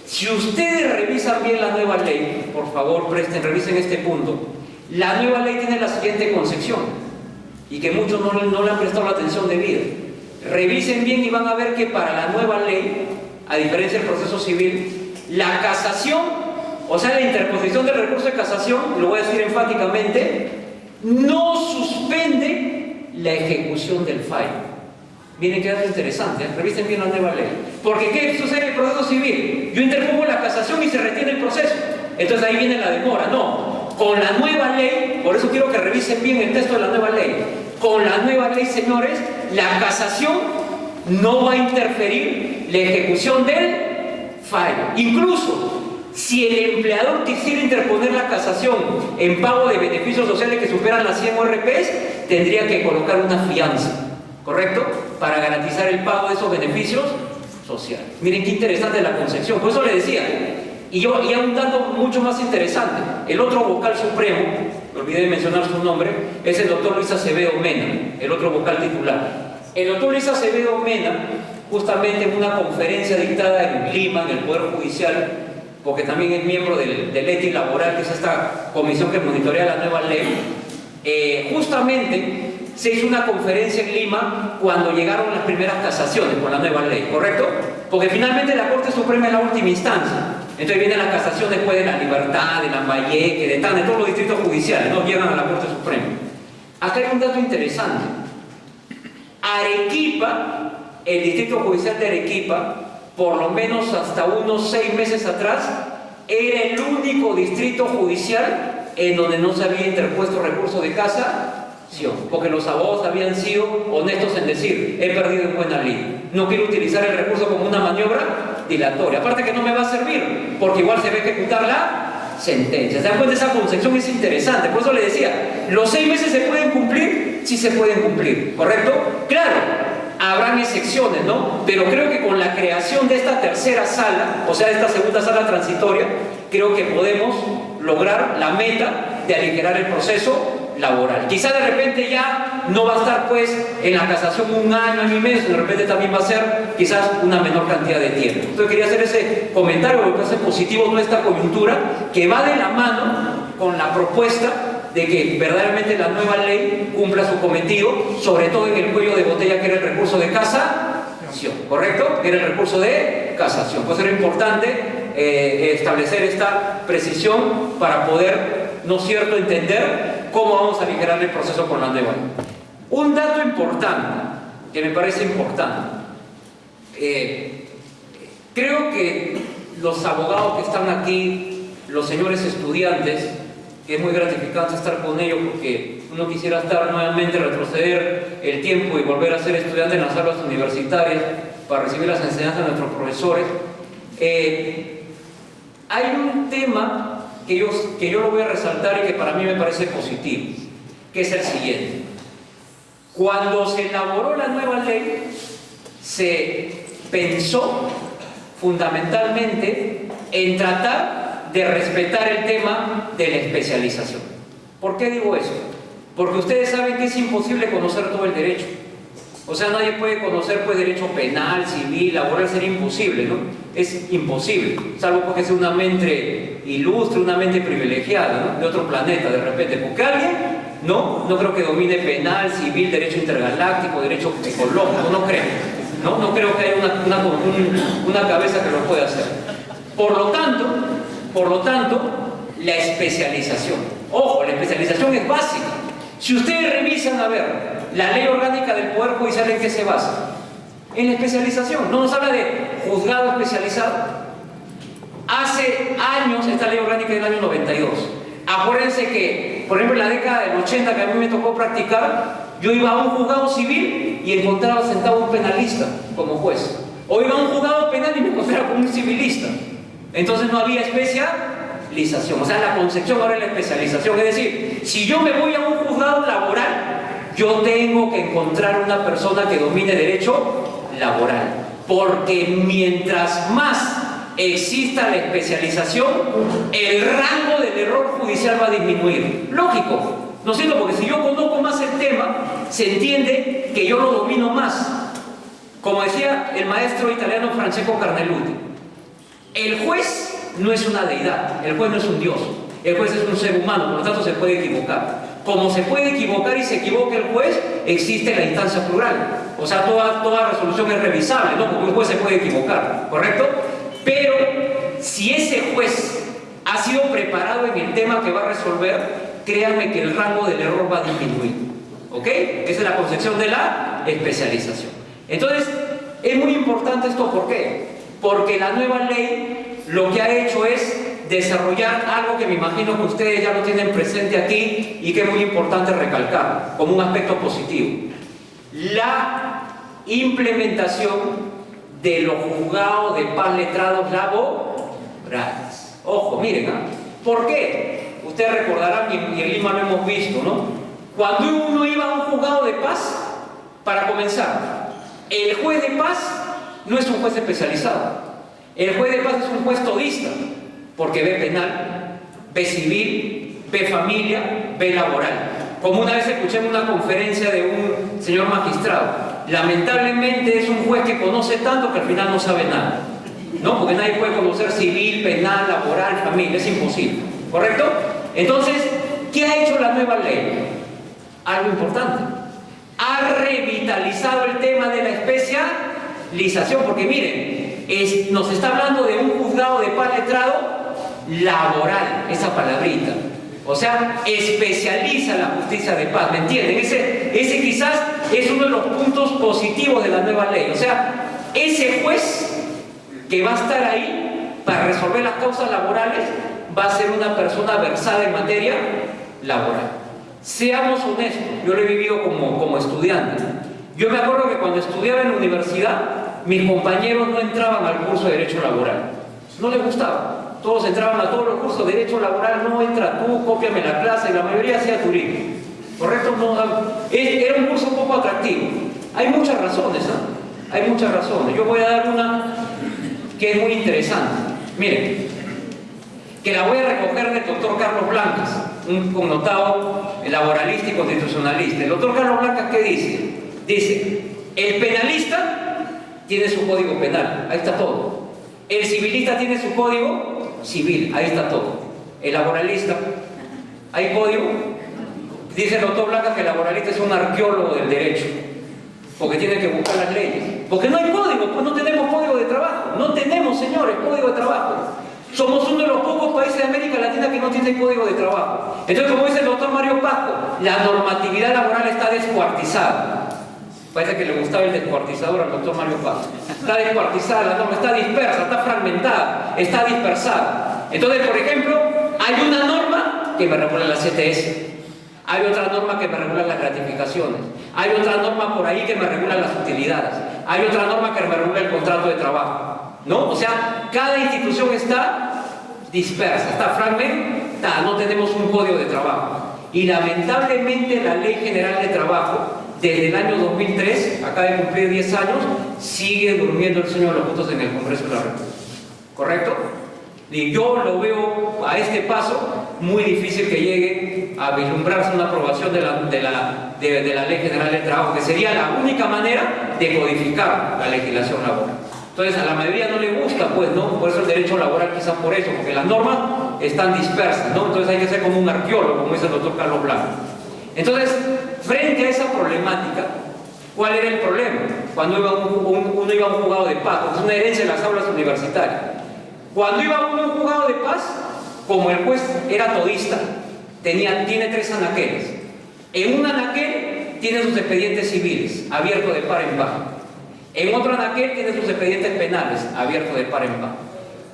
Si ustedes revisan bien la nueva ley, por favor, revisen este punto. La nueva ley tiene la siguiente concepción, y que muchos no le han prestado la atención debida. Revisen bien y van a ver que para la nueva ley, a diferencia del proceso civil, la casación, o sea, la interposición del recurso de casación, lo voy a decir enfáticamente, no suspende la ejecución del fallo. Miren qué dato interesante, revisen bien la nueva ley. Porque ¿qué sucede en el proceso civil? Yo interpongo la casación y se retiene el proceso. Entonces ahí viene la demora. No, con la nueva ley, por eso quiero que revisen bien el texto de la nueva ley. Con la nueva ley, señores, la casación no va a interferir la ejecución del fallo. Incluso si el empleador quisiera interponer la casación en pago de beneficios sociales que superan las 100 ORPs, tendría que colocar una fianza, ¿correcto? Para garantizar el pago de esos beneficios sociales. Miren qué interesante la concepción. Por eso le decía, y un dato mucho más interesante, el otro vocal supremo, me olvidé de mencionar su nombre, es el doctor Luis Acevedo Mena, el otro vocal titular. El doctor Luis Acevedo Mena, justamente en una conferencia dictada en Lima, en el Poder Judicial, porque también es miembro del ETI Laboral, que es esta comisión que monitorea la nueva ley, justamente se hizo una conferencia en Lima cuando llegaron las primeras casaciones con la nueva ley, ¿correcto? Porque finalmente la Corte Suprema es la última instancia. Entonces viene la casación después de la Libertad, de Lambayeque, de todos los distritos judiciales, no llegan a la Corte Suprema. Acá hay un dato interesante. Arequipa, el distrito judicial de Arequipa, por lo menos hasta unos 6 meses atrás, era el único distrito judicial en donde no se había interpuesto recurso de casación, porque los abogados habían sido honestos en decir, he perdido en buena ley, no quiero utilizar el recurso como una maniobra dilatoria, aparte que no me va a servir, porque igual se va a ejecutar la sentencia. ¿Se dan cuenta? Esa concepción es interesante, por eso le decía, ¿los 6 meses se pueden cumplir? Sí se pueden cumplir, ¿correcto? Claro, habrán excepciones, ¿no? Pero creo que con la creación de esta tercera sala, o sea, esta segunda sala transitoria, creo que podemos lograr la meta de aligerar el proceso laboral. Quizá de repente ya no va a estar pues en la casación 1 año, año y medio, de repente también va a ser quizás una menor cantidad de tiempo. Entonces quería hacer ese comentario porque hace positivo nuestra coyuntura que va de la mano con la propuesta de que verdaderamente la nueva ley cumpla su cometido, sobre todo en el cuello de botella que era el recurso de casación, ¿correcto? Que era el recurso de casación. Pues era importante establecer esta precisión para poder, ¿no es cierto?, entender cómo vamos a aligerar el proceso con la nueva ley. Un dato importante, que me parece importante, creo que los abogados que están aquí, los señores estudiantes, que es muy gratificante estar con ellos porque uno quisiera estar nuevamente, retroceder el tiempo y volver a ser estudiante en las aulas universitarias para recibir las enseñanzas de nuestros profesores. Hay un tema que yo lo voy a resaltar y que para mí me parece positivo, que es el siguiente. Cuando se elaboró la nueva ley, se pensó fundamentalmente en tratar de respetar el tema de la especialización. ¿Por qué digo eso? Porque ustedes saben que es imposible conocer todo el derecho. O sea, nadie puede conocer pues derecho penal, civil, laboral, sería imposible, ¿no? Es imposible, salvo porque sea una mente ilustre, una mente privilegiada, ¿no?, de otro planeta de repente, porque alguien no creo que domine penal, civil, derecho intergaláctico, derecho ecológico, no creo. No creo que haya una cabeza que lo pueda hacer. Por lo tanto, la especialización. Ojo, la especialización es básica. Si ustedes revisan, a ver, la ley orgánica del Poder Judicial, ¿en qué se basa? En la especialización. No nos habla de juzgado especializado. Hace años, esta ley orgánica del año 92. Acuérdense que, por ejemplo, en la década del 80, que a mí me tocó practicar, yo iba a un juzgado civil y encontraba sentado un penalista como juez. O iba a un juzgado penal y me encontraba con un civilista. Entonces no había especialización, o sea, la concepción ahora es la especialización. Es decir, si yo me voy a un juzgado laboral, yo tengo que encontrar una persona que domine derecho laboral, porque mientras más exista la especialización, el rango del error judicial va a disminuir. Lógico, ¿no es cierto? Porque si yo conozco más el tema, se entiende que yo lo domino más. Como decía el maestro italiano Francesco Carneluti, el juez no es una deidad, el juez no es un dios, el juez es un ser humano, por lo tanto se puede equivocar. Como se puede equivocar y se equivoca el juez, existe la instancia plural. O sea, toda resolución es revisable, ¿no? Porque un juez se puede equivocar, ¿correcto? Pero si ese juez ha sido preparado en el tema que va a resolver, créanme que el rango del error va a disminuir, ¿ok? Esa es la concepción de la especialización. Entonces, es muy importante esto, ¿por qué? Porque la nueva ley lo que ha hecho es desarrollar algo que me imagino que ustedes ya lo tienen presente aquí y que es muy importante recalcar como un aspecto positivo. La implementación de los juzgados de paz letrados laborales. Ojo, miren, ¿ah? ¿Por qué? Ustedes recordarán, y en Lima lo hemos visto, ¿no? Cuando uno iba a un juzgado de paz, para comenzar, el juez de paz no es un juez especializado. El juez de paz es un juez todista, porque ve penal, ve civil, ve familia, ve laboral. Como una vez escuché en una conferencia de un señor magistrado, lamentablemente es un juez que conoce tanto que al final no sabe nada, ¿no? Porque nadie puede conocer civil, penal, laboral, familia, es imposible, ¿correcto? Entonces, ¿qué ha hecho la nueva ley? Algo importante. Ha revitalizado el tema de la especialización, porque miren, nos está hablando de un juzgado de paz letrado laboral, esa palabrita. O sea, especializa la justicia de paz, ¿me entienden? Ese quizás es uno de los puntos positivos de la nueva ley. O sea, ese juez que va a estar ahí para resolver las causas laborales va a ser una persona versada en materia laboral. Seamos honestos, yo lo he vivido como estudiante. Yo me acuerdo que cuando estudiaba en la universidad, mis compañeros no entraban al curso de Derecho Laboral. No les gustaba. Todos entraban a todos los cursos de Derecho Laboral, no entra tú, cópiame la clase, y la mayoría hacía turismo. ¿Correcto? No, era un curso un poco atractivo. Hay muchas razones, ¿eh? Hay muchas razones. Yo voy a dar una que es muy interesante. Miren, que la voy a recoger del doctor Carlos Blancas, un connotado laboralista y constitucionalista. El doctor Carlos Blancas, ¿qué dice? Dice, el penalista tiene su código penal, ahí está todo. El civilista tiene su código civil, ahí está todo. El laboralista, ¿hay código? Dice el doctor Blancas que el laboralista es un arqueólogo del derecho, porque tiene que buscar las leyes. Porque no hay código, pues no tenemos código de trabajo. No tenemos, señores, código de trabajo. Somos uno de los pocos países de América Latina que no tiene código de trabajo. Entonces, como dice el doctor Mario Pasco, la normatividad laboral está descuartizada. Parece que le gustaba el descuartizador al doctor Mario Pasco. Está descuartizada la norma, está dispersa, está fragmentada, está dispersada. Entonces, por ejemplo, hay una norma que me regula la CTS. Hay otra norma que me regula las gratificaciones. Hay otra norma por ahí que me regula las utilidades. Hay otra norma que me regula el contrato de trabajo. ¿No? O sea, cada institución está dispersa, está fragmentada, no tenemos un código de trabajo. Y lamentablemente la Ley General de Trabajo, desde el año 2003, acaba de cumplir 10 años, sigue durmiendo el sueño de los justos en el Congreso de la República. ¿Correcto? Y yo lo veo a este paso muy difícil que llegue a vislumbrarse una aprobación de la Ley General de Trabajo, que sería la única manera de codificar la legislación laboral. Entonces a la mayoría no le gusta, pues, ¿no? Por eso el derecho laboral, quizás por eso, porque las normas están dispersas, ¿no? Entonces hay que ser como un arqueólogo, como dice el doctor Carlos Blanco. Entonces, frente a esa problemática, ¿cuál era el problema? Cuando uno iba a un juzgado de paz, porque es una herencia de las aulas universitarias. Cuando iba uno a un juzgado de paz, como el juez era todista, tiene 3 anaqueles. En un anaquel tiene sus expedientes civiles, abiertos de par en par. En otro anaquel tiene sus expedientes penales, abiertos de par en par.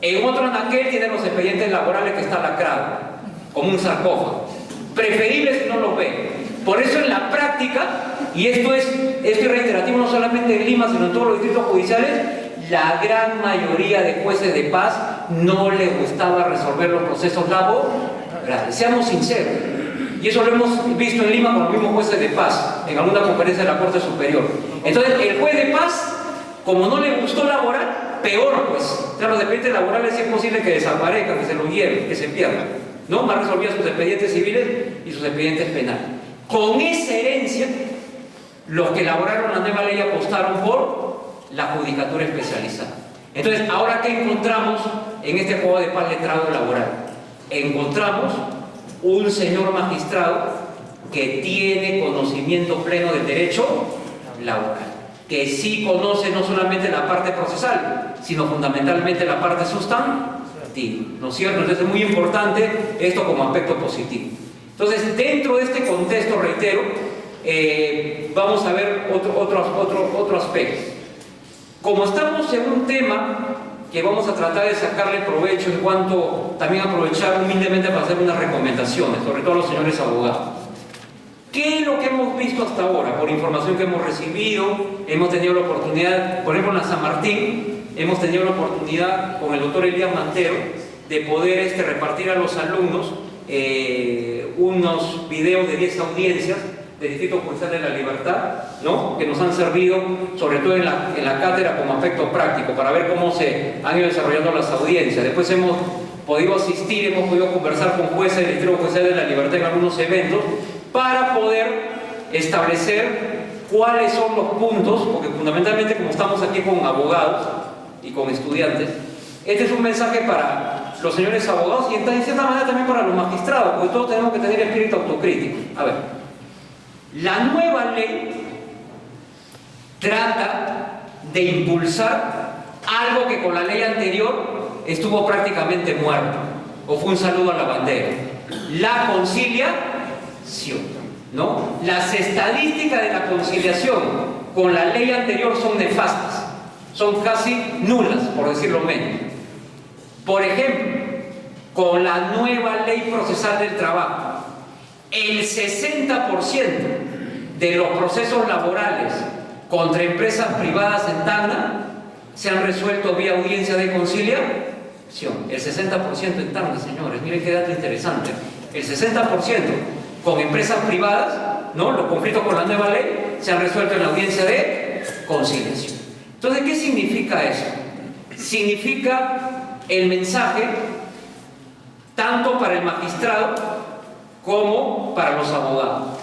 En otro anaquel tiene los expedientes laborales que está lacrado, como un sarcófago. Preferible si no los ve. Por eso en la práctica, y esto es reiterativo no solamente en Lima, sino en todos los distritos judiciales, la gran mayoría de jueces de paz no les gustaba resolver los procesos laborales. Seamos sinceros. Y eso lo hemos visto en Lima con los mismos jueces de paz, en alguna conferencia de la Corte Superior. Entonces, el juez de paz, como no le gustó laboral, peor, pues. O sea, los expedientes laborales sí es posible que desaparezcan, que se los lleven, que se pierdan. ¿No? Más resolvía sus expedientes civiles y sus expedientes penales. Con esa herencia, los que elaboraron la nueva ley apostaron por la judicatura especializada. Entonces, ¿ahora qué encontramos en este juego de paz letrado laboral? Encontramos un señor magistrado que tiene conocimiento pleno del derecho laboral, que sí conoce no solamente la parte procesal, sino fundamentalmente la parte sustantiva, ¿no es cierto? Entonces es muy importante esto como aspecto positivo. Entonces, dentro de este contexto, reitero, vamos a ver otro aspecto. Como estamos en un tema que vamos a tratar de sacarle provecho en cuanto también aprovechar humildemente para hacer unas recomendaciones, sobre todo a los señores abogados. ¿Qué es lo que hemos visto hasta ahora? Por información que hemos recibido, hemos tenido la oportunidad, por ejemplo en la San Martín, hemos tenido la oportunidad con el doctor Elías Mantero de poder repartir a los alumnos unos videos de 10 audiencias del Distrito Judicial de la Libertad, ¿no? Que nos han servido sobre todo en la cátedra como aspecto práctico para ver cómo se han ido desarrollando las audiencias. Después hemos podido asistir, hemos podido conversar con jueces del Distrito Judicial de la Libertad en algunos eventos para poder establecer cuáles son los puntos, porque fundamentalmente como estamos aquí con abogados y con estudiantes, este es un mensaje para los señores abogados y en cierta manera también para los magistrados, porque todos tenemos que tener espíritu autocrítico. A ver, la nueva ley trata de impulsar algo que con la ley anterior estuvo prácticamente muerto, o fue un saludo a la bandera: la conciliación, ¿no? Las estadísticas de la conciliación con la ley anterior son nefastas, son casi nulas, por decirlo menos. Por ejemplo, con la nueva ley procesal del trabajo, el 60% de los procesos laborales contra empresas privadas en Tacna se han resuelto vía audiencia de conciliación. El 60% en Tacna, señores, miren qué dato interesante. El 60% con empresas privadas, ¿no? Los conflictos con la nueva ley se han resuelto en la audiencia de conciliación. Entonces, ¿qué significa eso? Significa el mensaje tanto para el magistrado como para los abogados.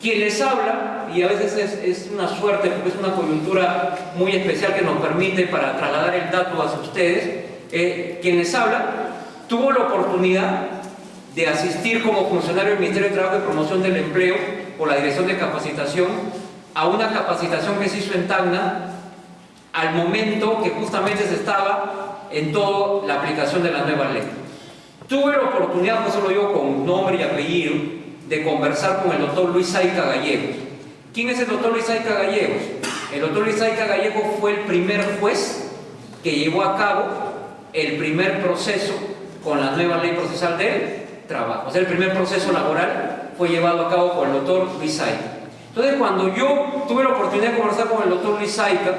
Quien les habla, y a veces es una suerte porque es una coyuntura muy especial que nos permite para trasladar el dato hacia ustedes, quien les habla tuvo la oportunidad de asistir como funcionario del Ministerio de Trabajo y Promoción del Empleo por la Dirección de Capacitación a una capacitación que se hizo en Tacna al momento que justamente se estaba en toda la aplicación de la nueva ley. Tuve la oportunidad, por eso lo digo con nombre y apellido, de conversar con el doctor Luis Saica Gallegos. ¿Quién es el doctor Luis Saica Gallegos? El doctor Luis Saica Gallegos fue el primer juez que llevó a cabo el primer proceso con la nueva ley procesal del trabajo. O sea, el primer proceso laboral fue llevado a cabo por el doctor Luis Saica. Entonces, cuando yo tuve la oportunidad de conversar con el doctor Luis Saica,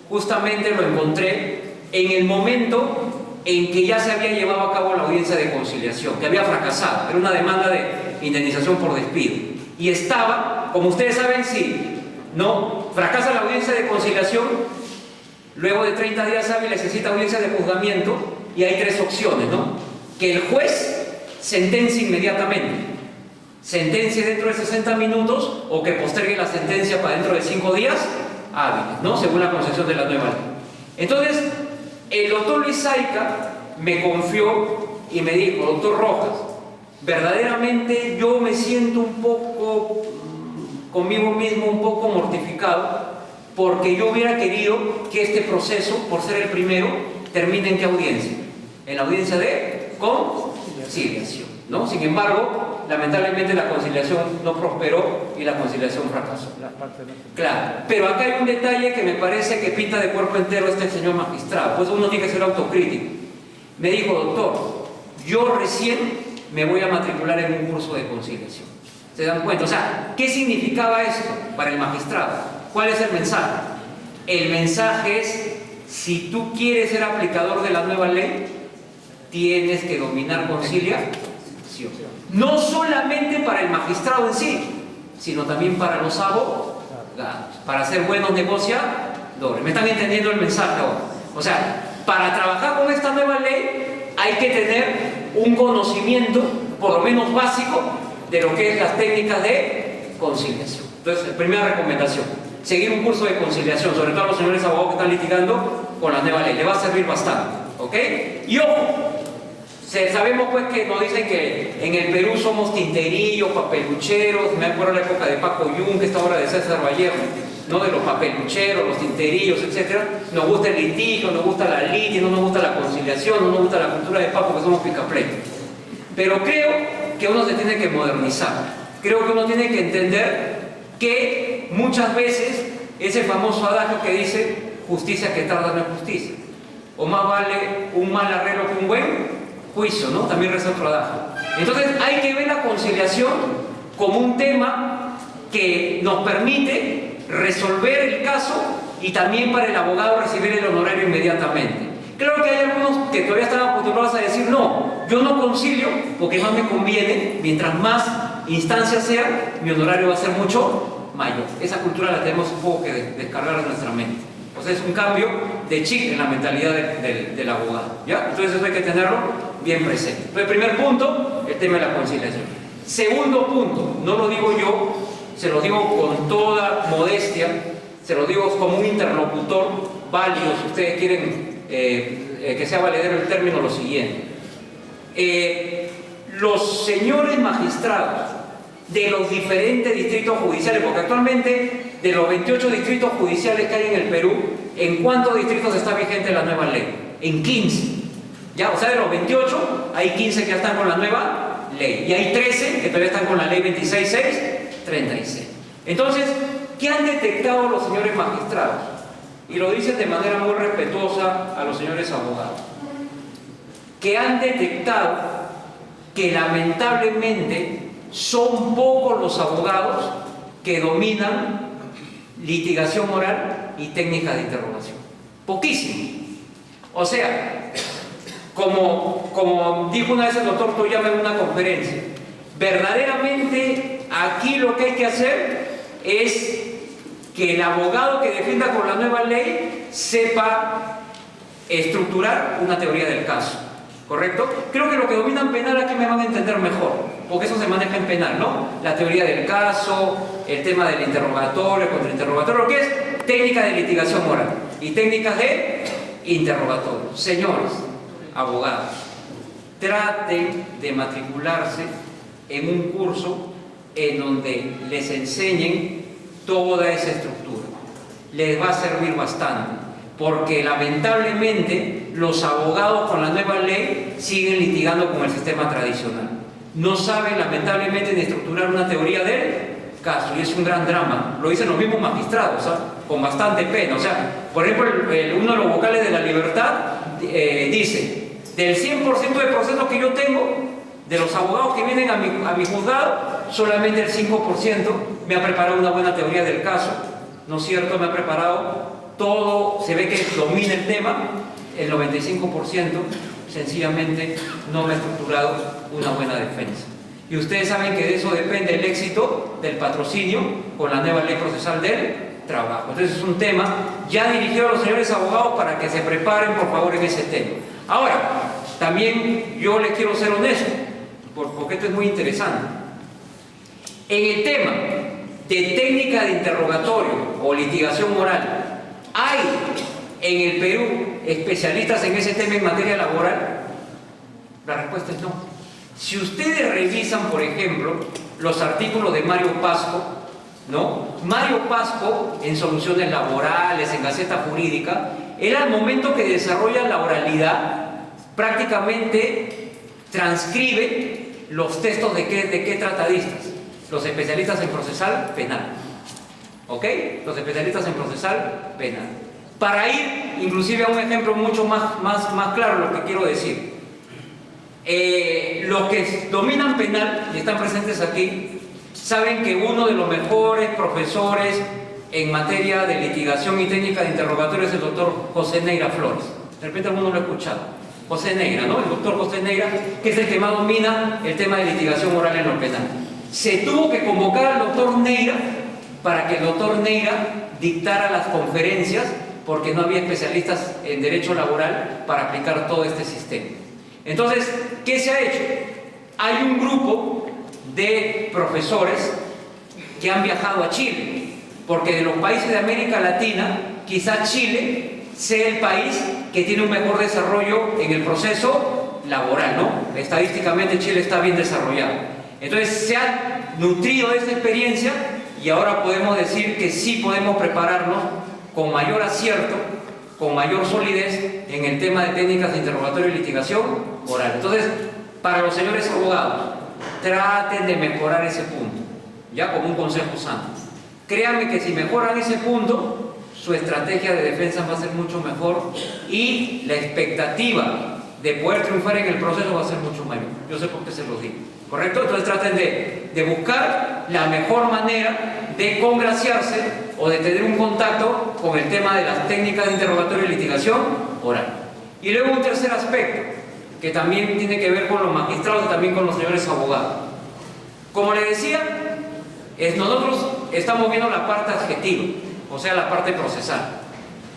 justamente lo encontré en el momento en que ya se había llevado a cabo la audiencia de conciliación, que había fracasado, era una demanda de indemnización por despido. Y estaba, como ustedes saben, si no fracasa la audiencia de conciliación, luego de 30 días hábiles necesita audiencia de juzgamiento y hay tres opciones, ¿no? Que el juez sentencie inmediatamente, sentencie dentro de 60 minutos o que postergue la sentencia para dentro de 5 días hábiles, ¿no? Según la concepción de la nueva ley. Entonces, el doctor Luis Saica me confió y me dijo: doctor Rojas, verdaderamente yo me siento un poco, conmigo mismo, un poco mortificado, porque yo hubiera querido que este proceso, por ser el primero, termine ¿en qué audiencia? En la audiencia de conciliación, ¿no? Sin embargo, lamentablemente la conciliación no prosperó y la conciliación fracasó. Claro, pero acá hay un detalle que me parece que pinta de cuerpo entero este señor magistrado, pues uno tiene que ser autocrítico. Me dijo: doctor, yo recién me voy a matricular en un curso de conciliación. ¿Se dan cuenta? O sea, ¿qué significaba esto para el magistrado? ¿Cuál es el mensaje? El mensaje es: si tú quieres ser aplicador de la nueva ley, tienes que dominar conciliación. No solamente para el magistrado en sí, sino también para los abogados, para ser buenos negociadores. ¿Me están entendiendo el mensaje ahora? O sea, para trabajar con esta nueva ley hay que tener un conocimiento, por lo menos básico, de lo que es las técnicas de conciliación. Entonces, primera recomendación: seguir un curso de conciliación, sobre todo a los señores abogados que están litigando con la nueva ley. Le va a servir bastante, ¿ok? Y ojo, sabemos pues que nos dicen que en el Perú somos tinterillos, papelucheros. Me acuerdo de la época de Paco Yun, que esta obra de César Vallejo, ¿no? De los papelucheros, los tinterillos, etc. Nos gusta el litigio, nos gusta la litis, no nos gusta la conciliación, no nos gusta la cultura de Paco, que somos picapleitos. Pero creo que uno se tiene que modernizar. Creo que uno tiene que entender que muchas veces ese famoso adagio que dice justicia que tarda no es justicia, o más vale un mal arreglo que un buen juicio, ¿no? También reza otro adagio. Entonces hay que ver la conciliación como un tema que nos permite resolver el caso y también para el abogado recibir el honorario inmediatamente. Claro que hay algunos que todavía están acostumbrados a decir no, yo no concilio porque más me conviene, mientras más instancias sean, mi honorario va a ser mucho mayor. Esa cultura la tenemos un poco que descargar en nuestra mente. O sea, es un cambio de chip en la mentalidad del abogado, ¿ya? Entonces eso hay que tenerlo bien presente. Entonces, primer punto, el tema de la conciliación. Segundo punto, no lo digo yo, se lo digo con toda modestia, se lo digo como un interlocutor válido, si ustedes quieren que sea valedero el término, lo siguiente. Los señores magistrados de los diferentes distritos judiciales, porque actualmente de los 28 distritos judiciales que hay en el Perú, ¿en cuántos distritos está vigente la nueva ley? En 15. ¿Ya? O sea, de los 28 hay 15 que ya están con la nueva ley y hay 13 que todavía están con la ley 26.636. Entonces, ¿qué han detectado los señores magistrados? Y lo dicen de manera muy respetuosa a los señores abogados, que han detectado que lamentablemente son pocos los abogados que dominan litigación oral y técnicas de interrogación. Poquísimo. O sea, como dijo una vez el doctor Toyama en una conferencia, verdaderamente aquí lo que hay que hacer es que el abogado que defienda con la nueva ley sepa estructurar una teoría del caso, ¿correcto? Creo que lo que dominan penal aquí me van a entender mejor, porque eso se maneja en penal, ¿no? La teoría del caso, el tema del interrogatorio, contrainterrogatorio, lo que es técnica de litigación oral y técnicas de interrogatorio. Señores abogados, traten de matricularse en un curso en donde les enseñen toda esa estructura. Les va a servir bastante, porque lamentablemente los abogados con la nueva ley siguen litigando con el sistema tradicional. No saben lamentablemente ni estructurar una teoría del caso, y es un gran drama. Lo dicen los mismos magistrados, ¿sabes? Con bastante pena. O sea, por ejemplo, uno de los vocales de La Libertad dice, del 100% de procesos que yo tengo, de los abogados que vienen a mi juzgado, solamente el 5% me ha preparado una buena teoría del caso, ¿no es cierto? Me ha preparado todo, se ve que domina el tema, el 95% sencillamente no me ha estructurado una buena defensa. Y ustedes saben que de eso depende el éxito del patrocinio con la nueva ley procesal del trabajo. Entonces es un tema ya dirigido a los señores abogados para que se preparen por favor en ese tema. Ahora, también yo les quiero ser honesto, porque esto es muy interesante. En el tema de técnica de interrogatorio o litigación oral, ¿hay en el Perú especialistas en ese tema en materia laboral? La respuesta es no. Si ustedes revisan, por ejemplo, los artículos de Mario Pasco, ¿no? Mario Pasco, en Soluciones Laborales, en Gaceta Jurídica, él al momento que desarrolla la oralidad, prácticamente transcribe los textos de qué tratadistas, los especialistas en procesal penal, ¿ok? Los especialistas en procesal penal. Para ir inclusive a un ejemplo mucho más claro lo que quiero decir, los que dominan penal y están presentes aquí saben que uno de los mejores profesores en materia de litigación y técnica de interrogatorio es el doctor José Neira Flores. De repente alguno lo ha escuchado. José Neira, ¿no? El doctor José Neira, que es el que más domina el tema de litigación oral en lo penal. Se tuvo que convocar al doctor Neira para que el doctor Neira dictara las conferencias, porque no había especialistas en derecho laboral para aplicar todo este sistema. Entonces, ¿qué se ha hecho? Hay un grupo de profesores que han viajado a Chile, porque de los países de América Latina, quizá Chile sea el país que tiene un mejor desarrollo en el proceso laboral, ¿no? Estadísticamente Chile está bien desarrollado. Entonces se han nutrido de esta experiencia y ahora podemos decir que sí podemos prepararnos con mayor acierto, con mayor solidez en el tema de técnicas de interrogatorio y litigación oral. Entonces, para los señores abogados, traten de mejorar ese punto, ya como un consejo sano. Créanme que si mejoran ese punto, su estrategia de defensa va a ser mucho mejor y la expectativa de poder triunfar en el proceso va a ser mucho mayor. Yo sé por qué se los digo, ¿correcto? Entonces traten de buscar la mejor manera de congraciarse o de tener un contacto con el tema de las técnicas de interrogatorio y litigación oral. Y luego un tercer aspecto, que también tiene que ver con los magistrados y también con los señores abogados. Como les decía, nosotros estamos viendo la parte adjetiva, o sea, la parte procesal.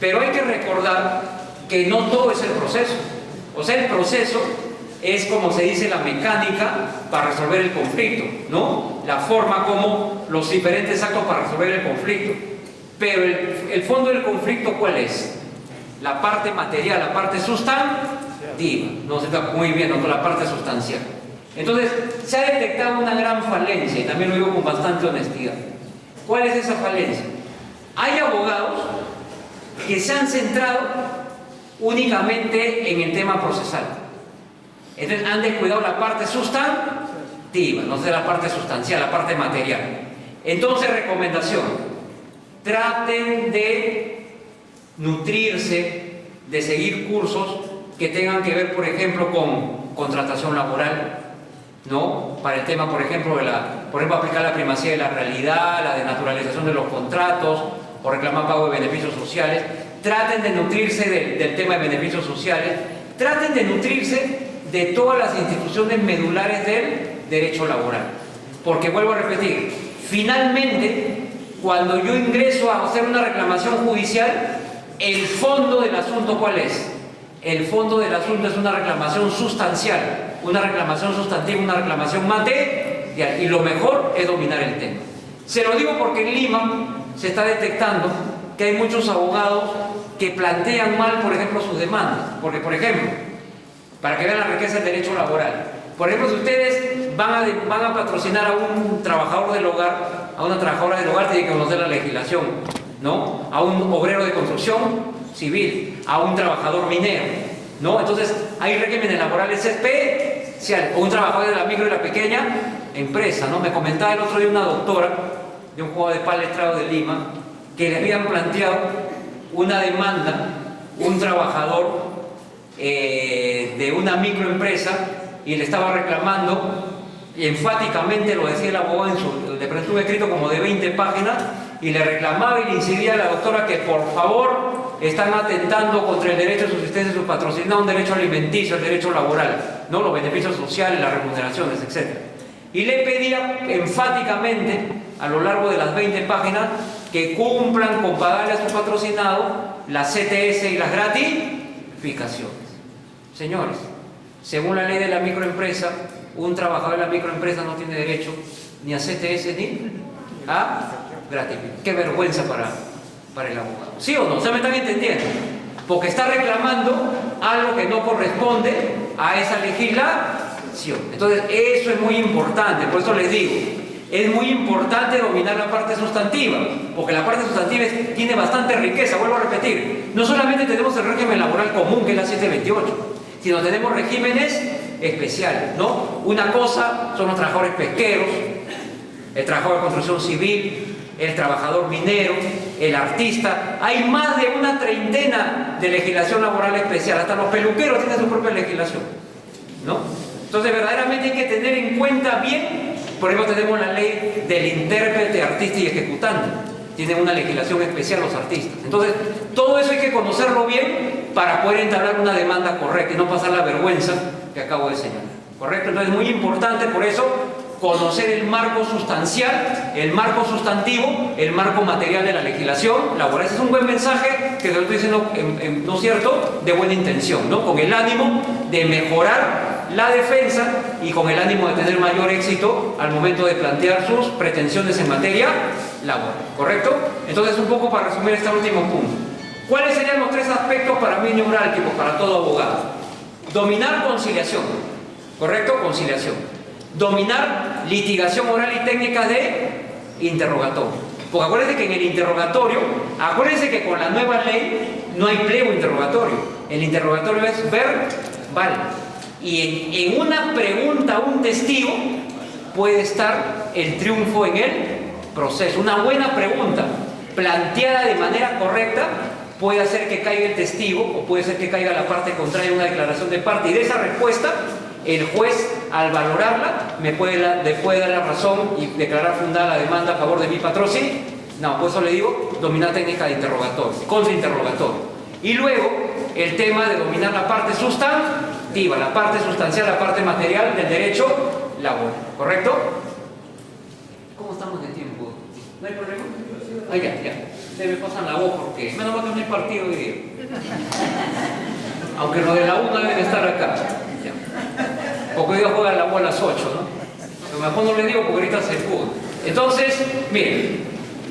Pero hay que recordar que no todo es el proceso. O sea, el proceso es, como se dice, la mecánica para resolver el conflicto, ¿no? La forma como los diferentes actos para resolver el conflicto. Pero el fondo del conflicto, ¿cuál es? La parte material, la parte sustantiva. No se está muy bien, no, la parte sustancial. Entonces, se ha detectado una gran falencia, y también lo digo con bastante honestidad. ¿Cuál es esa falencia? Hay abogados que se han centrado únicamente en el tema procesal. Entonces han descuidado la parte sustantiva, no sé, la parte sustancial, la parte material. Entonces, recomendación: traten de nutrirse, de seguir cursos que tengan que ver, por ejemplo, con contratación laboral, ¿no? Para el tema, por ejemplo, aplicar la primacía de la realidad, la desnaturalización de los contratos, o reclamar pago de beneficios sociales. Traten de nutrirse del tema de beneficios sociales. Traten de nutrirse de todas las instituciones medulares del derecho laboral. Porque, vuelvo a repetir, finalmente, cuando yo ingreso a hacer una reclamación judicial, el fondo del asunto, ¿cuál es? El fondo del asunto es una reclamación sustancial, una reclamación sustantiva, una reclamación material, y lo mejor es dominar el tema. Se lo digo porque en Lima se está detectando que hay muchos abogados que plantean mal, por ejemplo, sus demandas. Porque, por ejemplo, para que vean la riqueza del derecho laboral, por ejemplo, si ustedes van a patrocinar a un trabajador del hogar, a una trabajadora del hogar, tienen que conocer la legislación, ¿no? A un obrero de construcción civil, a un trabajador minero, ¿no? Entonces, hay regímenes laborales especiales, o un trabajador de la micro y la pequeña empresa, ¿no? Me comentaba el otro día una doctora de un juego de pal letrado de Lima, que le habían planteado una demanda, un trabajador de una microempresa, y le estaba reclamando, y enfáticamente lo decía el abogado, le presentó un escrito como de 20 páginas, y le reclamaba y le incidía a la doctora que por favor están atentando contra el derecho de subsistencia de sus patrocinados, un derecho alimenticio, el derecho laboral, ¿no? Los beneficios sociales, las remuneraciones, etc. Y le pedía enfáticamente, a lo largo de las 20 páginas, que cumplan con pagarle a su patrocinado las CTS y las gratificaciones. Señores, según la ley de la microempresa, un trabajador de la microempresa no tiene derecho ni a CTS ni a gratificación. Qué vergüenza para el abogado. ¿Sí o no? ¿Se me están entendiendo? Porque está reclamando algo que no corresponde a esa legislación. Entonces, eso es muy importante. Por eso les digo, es muy importante dominar la parte sustantiva, porque la parte sustantiva tiene bastante riqueza. Vuelvo a repetir, no solamente tenemos el régimen laboral común, que es la 728, sino tenemos regímenes especiales, ¿no? Una cosa son los trabajadores pesqueros, el trabajador de construcción civil, el trabajador minero, el artista. Hay más de una treintena de legislación laboral especial. Hasta los peluqueros tienen su propia legislación, ¿no? Entonces, verdaderamente hay que tener en cuenta bien. Por ejemplo, tenemos la ley del intérprete, artista y ejecutante. Tienen una legislación especial los artistas. Entonces, todo eso hay que conocerlo bien para poder entablar una demanda correcta y no pasar la vergüenza que acabo de señalar. ¿Correcto? Entonces, es muy importante, por eso, conocer el marco sustancial, el marco sustantivo, el marco material de la legislación laboral. Ese es un buen mensaje que lo estoy diciendo, ¿no es cierto?, de buena intención, ¿no? Con el ánimo de mejorar la defensa y con el ánimo de tener mayor éxito al momento de plantear sus pretensiones en materia laboral. ¿Correcto? Entonces, un poco para resumir este último punto. ¿Cuáles serían los 3 aspectos para mí neurálgicos para todo abogado? Dominar conciliación. ¿Correcto? Conciliación. Dominar litigación oral y técnicas de interrogatorio. Porque acuérdense que en el interrogatorio, acuérdense que con la nueva ley no hay pliego interrogatorio. El interrogatorio es verbal. Y en una pregunta a un testigo puede estar el triunfo en el proceso. Una buena pregunta, planteada de manera correcta, puede hacer que caiga el testigo o puede ser que caiga la parte contraria a una declaración de parte. Y de esa respuesta, el juez, al valorarla, me puede dar la razón y declarar fundada la demanda a favor de mi patrocinio. No, por eso le digo, dominar técnica de interrogatorio, contrainterrogatorio. Y luego, el tema de dominar la parte sustantiva, la parte sustancial, la parte material del derecho laboral. ¿Correcto? ¿Cómo estamos de tiempo? ¿No hay problema? Ah, ya. Se me pasan la voz porque menos mal que no hay partido hoy día. Aunque lo de la 1 deben estar acá. Ya. Porque hoy día juega la U a las 8, ¿no? A lo mejor no le digo porque ahorita se pudo. Entonces, miren,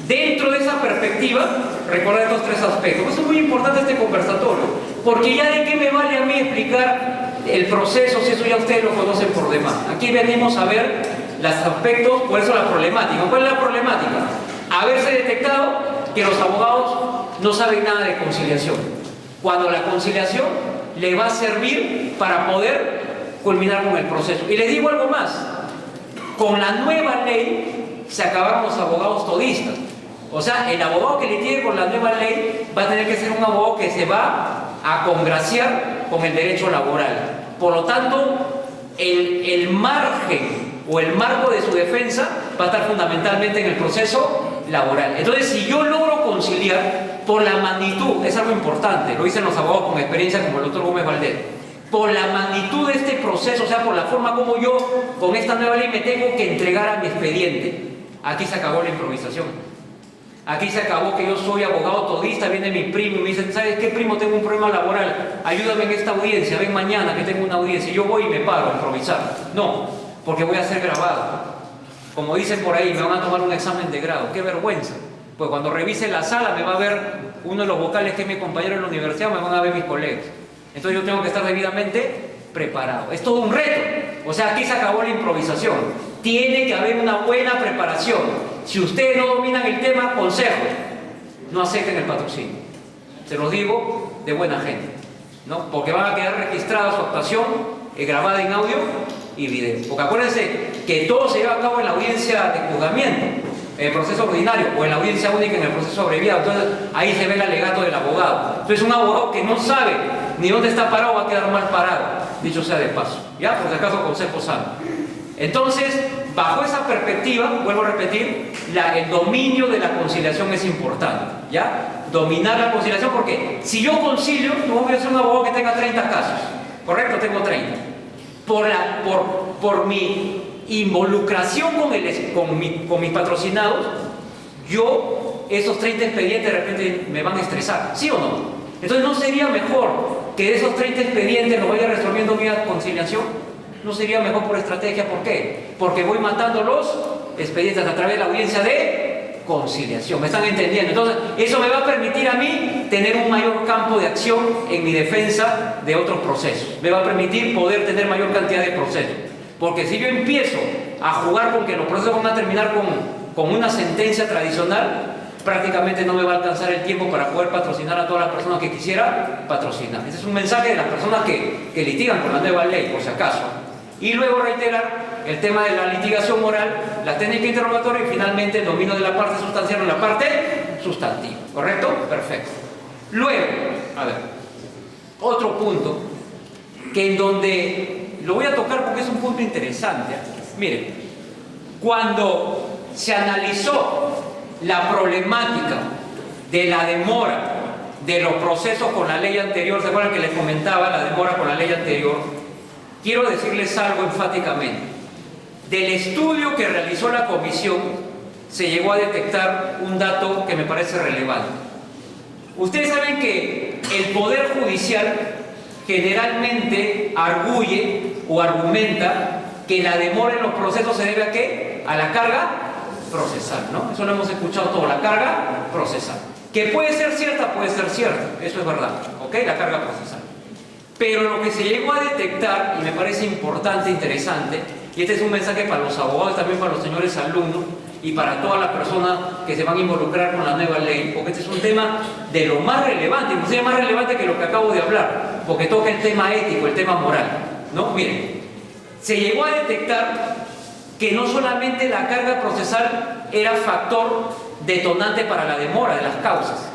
dentro de esa perspectiva, recordar estos tres aspectos. Eso es muy importante este conversatorio, porque ya de qué me vale a mí explicar el proceso si eso ya ustedes lo conocen por demás. Aquí venimos a ver los aspectos, por eso la problemática. ¿Cuál es la problemática? Haberse detectado que los abogados no saben nada de conciliación, cuando la conciliación le va a servir para poder culminar con el proceso. Y les digo algo más, con la nueva ley se acabaron los abogados todistas. O sea, el abogado que litigue con la nueva ley va a tener que ser un abogado que se va a congraciar con el derecho laboral. Por lo tanto, el margen o el marco de su defensa va a estar fundamentalmente en el proceso laboral. Entonces, si yo logro conciliar por la magnitud, es algo importante, lo dicen los abogados con experiencia como el doctor Gómez Valdés, por la magnitud de este proceso, o sea, por la forma como yo con esta nueva ley me tengo que entregar a mi expediente, aquí se acabó la improvisación. Aquí se acabó que yo soy abogado todista, viene mi primo y me dicen, ¿sabes qué, primo? Tengo un problema laboral, ayúdame en esta audiencia, ven mañana que tengo una audiencia. Y yo voy y me paro a improvisar. No, porque voy a ser grabado. Como dicen por ahí, me van a tomar un examen de grado. ¡Qué vergüenza! Pues cuando revise la sala me va a ver uno de los vocales que es mi compañero en la universidad, me van a ver mis colegas. Entonces yo tengo que estar debidamente preparado. Es todo un reto. O sea, aquí se acabó la improvisación. Tiene que haber una buena preparación. Si ustedes no dominan el tema, consejo, no acepten el patrocinio. Se los digo de buena gente, ¿no? Porque van a quedar registrada su actuación, grabada en audio y video. Porque acuérdense que todo se lleva a cabo en la audiencia de juzgamiento, en el proceso ordinario, o en la audiencia única en el proceso abreviado. Entonces ahí se ve el alegato del abogado. Entonces un abogado que no sabe ni dónde está parado va a quedar mal parado, dicho sea de paso. ¿Ya? Por si acaso consejo sano. Entonces, bajo esa perspectiva, vuelvo a repetir, el dominio de la conciliación es importante, ¿ya? Dominar la conciliación, porque si yo concilio, no voy a ser un abogado que tenga 30 casos, ¿correcto? Tengo 30. Por mi involucración con mis patrocinados, esos 30 expedientes de repente me van a estresar, ¿sí o no? Entonces, ¿no sería mejor que de esos 30 expedientes lo vaya resolviendo vía conciliación? ¿No sería mejor por estrategia? ¿Por qué? Porque voy matando los expedientes a través de la audiencia de conciliación. ¿Me están entendiendo? Entonces, eso me va a permitir a mí tener un mayor campo de acción en mi defensa de otros procesos. Me va a permitir poder tener mayor cantidad de procesos. Porque si yo empiezo a jugar con que los procesos van a terminar con una sentencia tradicional, prácticamente no me va a alcanzar el tiempo para poder patrocinar a todas las personas que quisiera patrocinar. Ese es un mensaje de las personas que litigan con la nueva ley, por si acaso. Y luego reiterar el tema de la litigación oral, la técnica interrogatoria y finalmente el dominio de la parte sustancial o la parte sustantiva. ¿Correcto? Perfecto. Luego, a ver, otro punto que en donde lo voy a tocar porque es un punto interesante. Miren, cuando se analizó la problemática de la demora de los procesos con la ley anterior, ¿se acuerdan que les comentaba la demora con la ley anterior? Quiero decirles algo enfáticamente. Del estudio que realizó la comisión se llegó a detectar un dato que me parece relevante. Ustedes saben que el Poder Judicial generalmente arguye o argumenta que la demora en los procesos se debe ¿a qué? A la carga procesal, ¿no? Eso lo hemos escuchado todo, la carga procesal. Que puede ser cierta, eso es verdad, ¿ok? La carga procesal. Pero lo que se llegó a detectar, y me parece importante, interesante, y este es un mensaje para los abogados y también para los señores alumnos y para todas las personas que se van a involucrar con la nueva ley, porque este es un tema de lo más relevante, inclusive más relevante que lo que acabo de hablar, porque toca el tema ético, el tema moral, ¿no? Miren, se llegó a detectar que no solamente la carga procesal era factor detonante para la demora de las causas,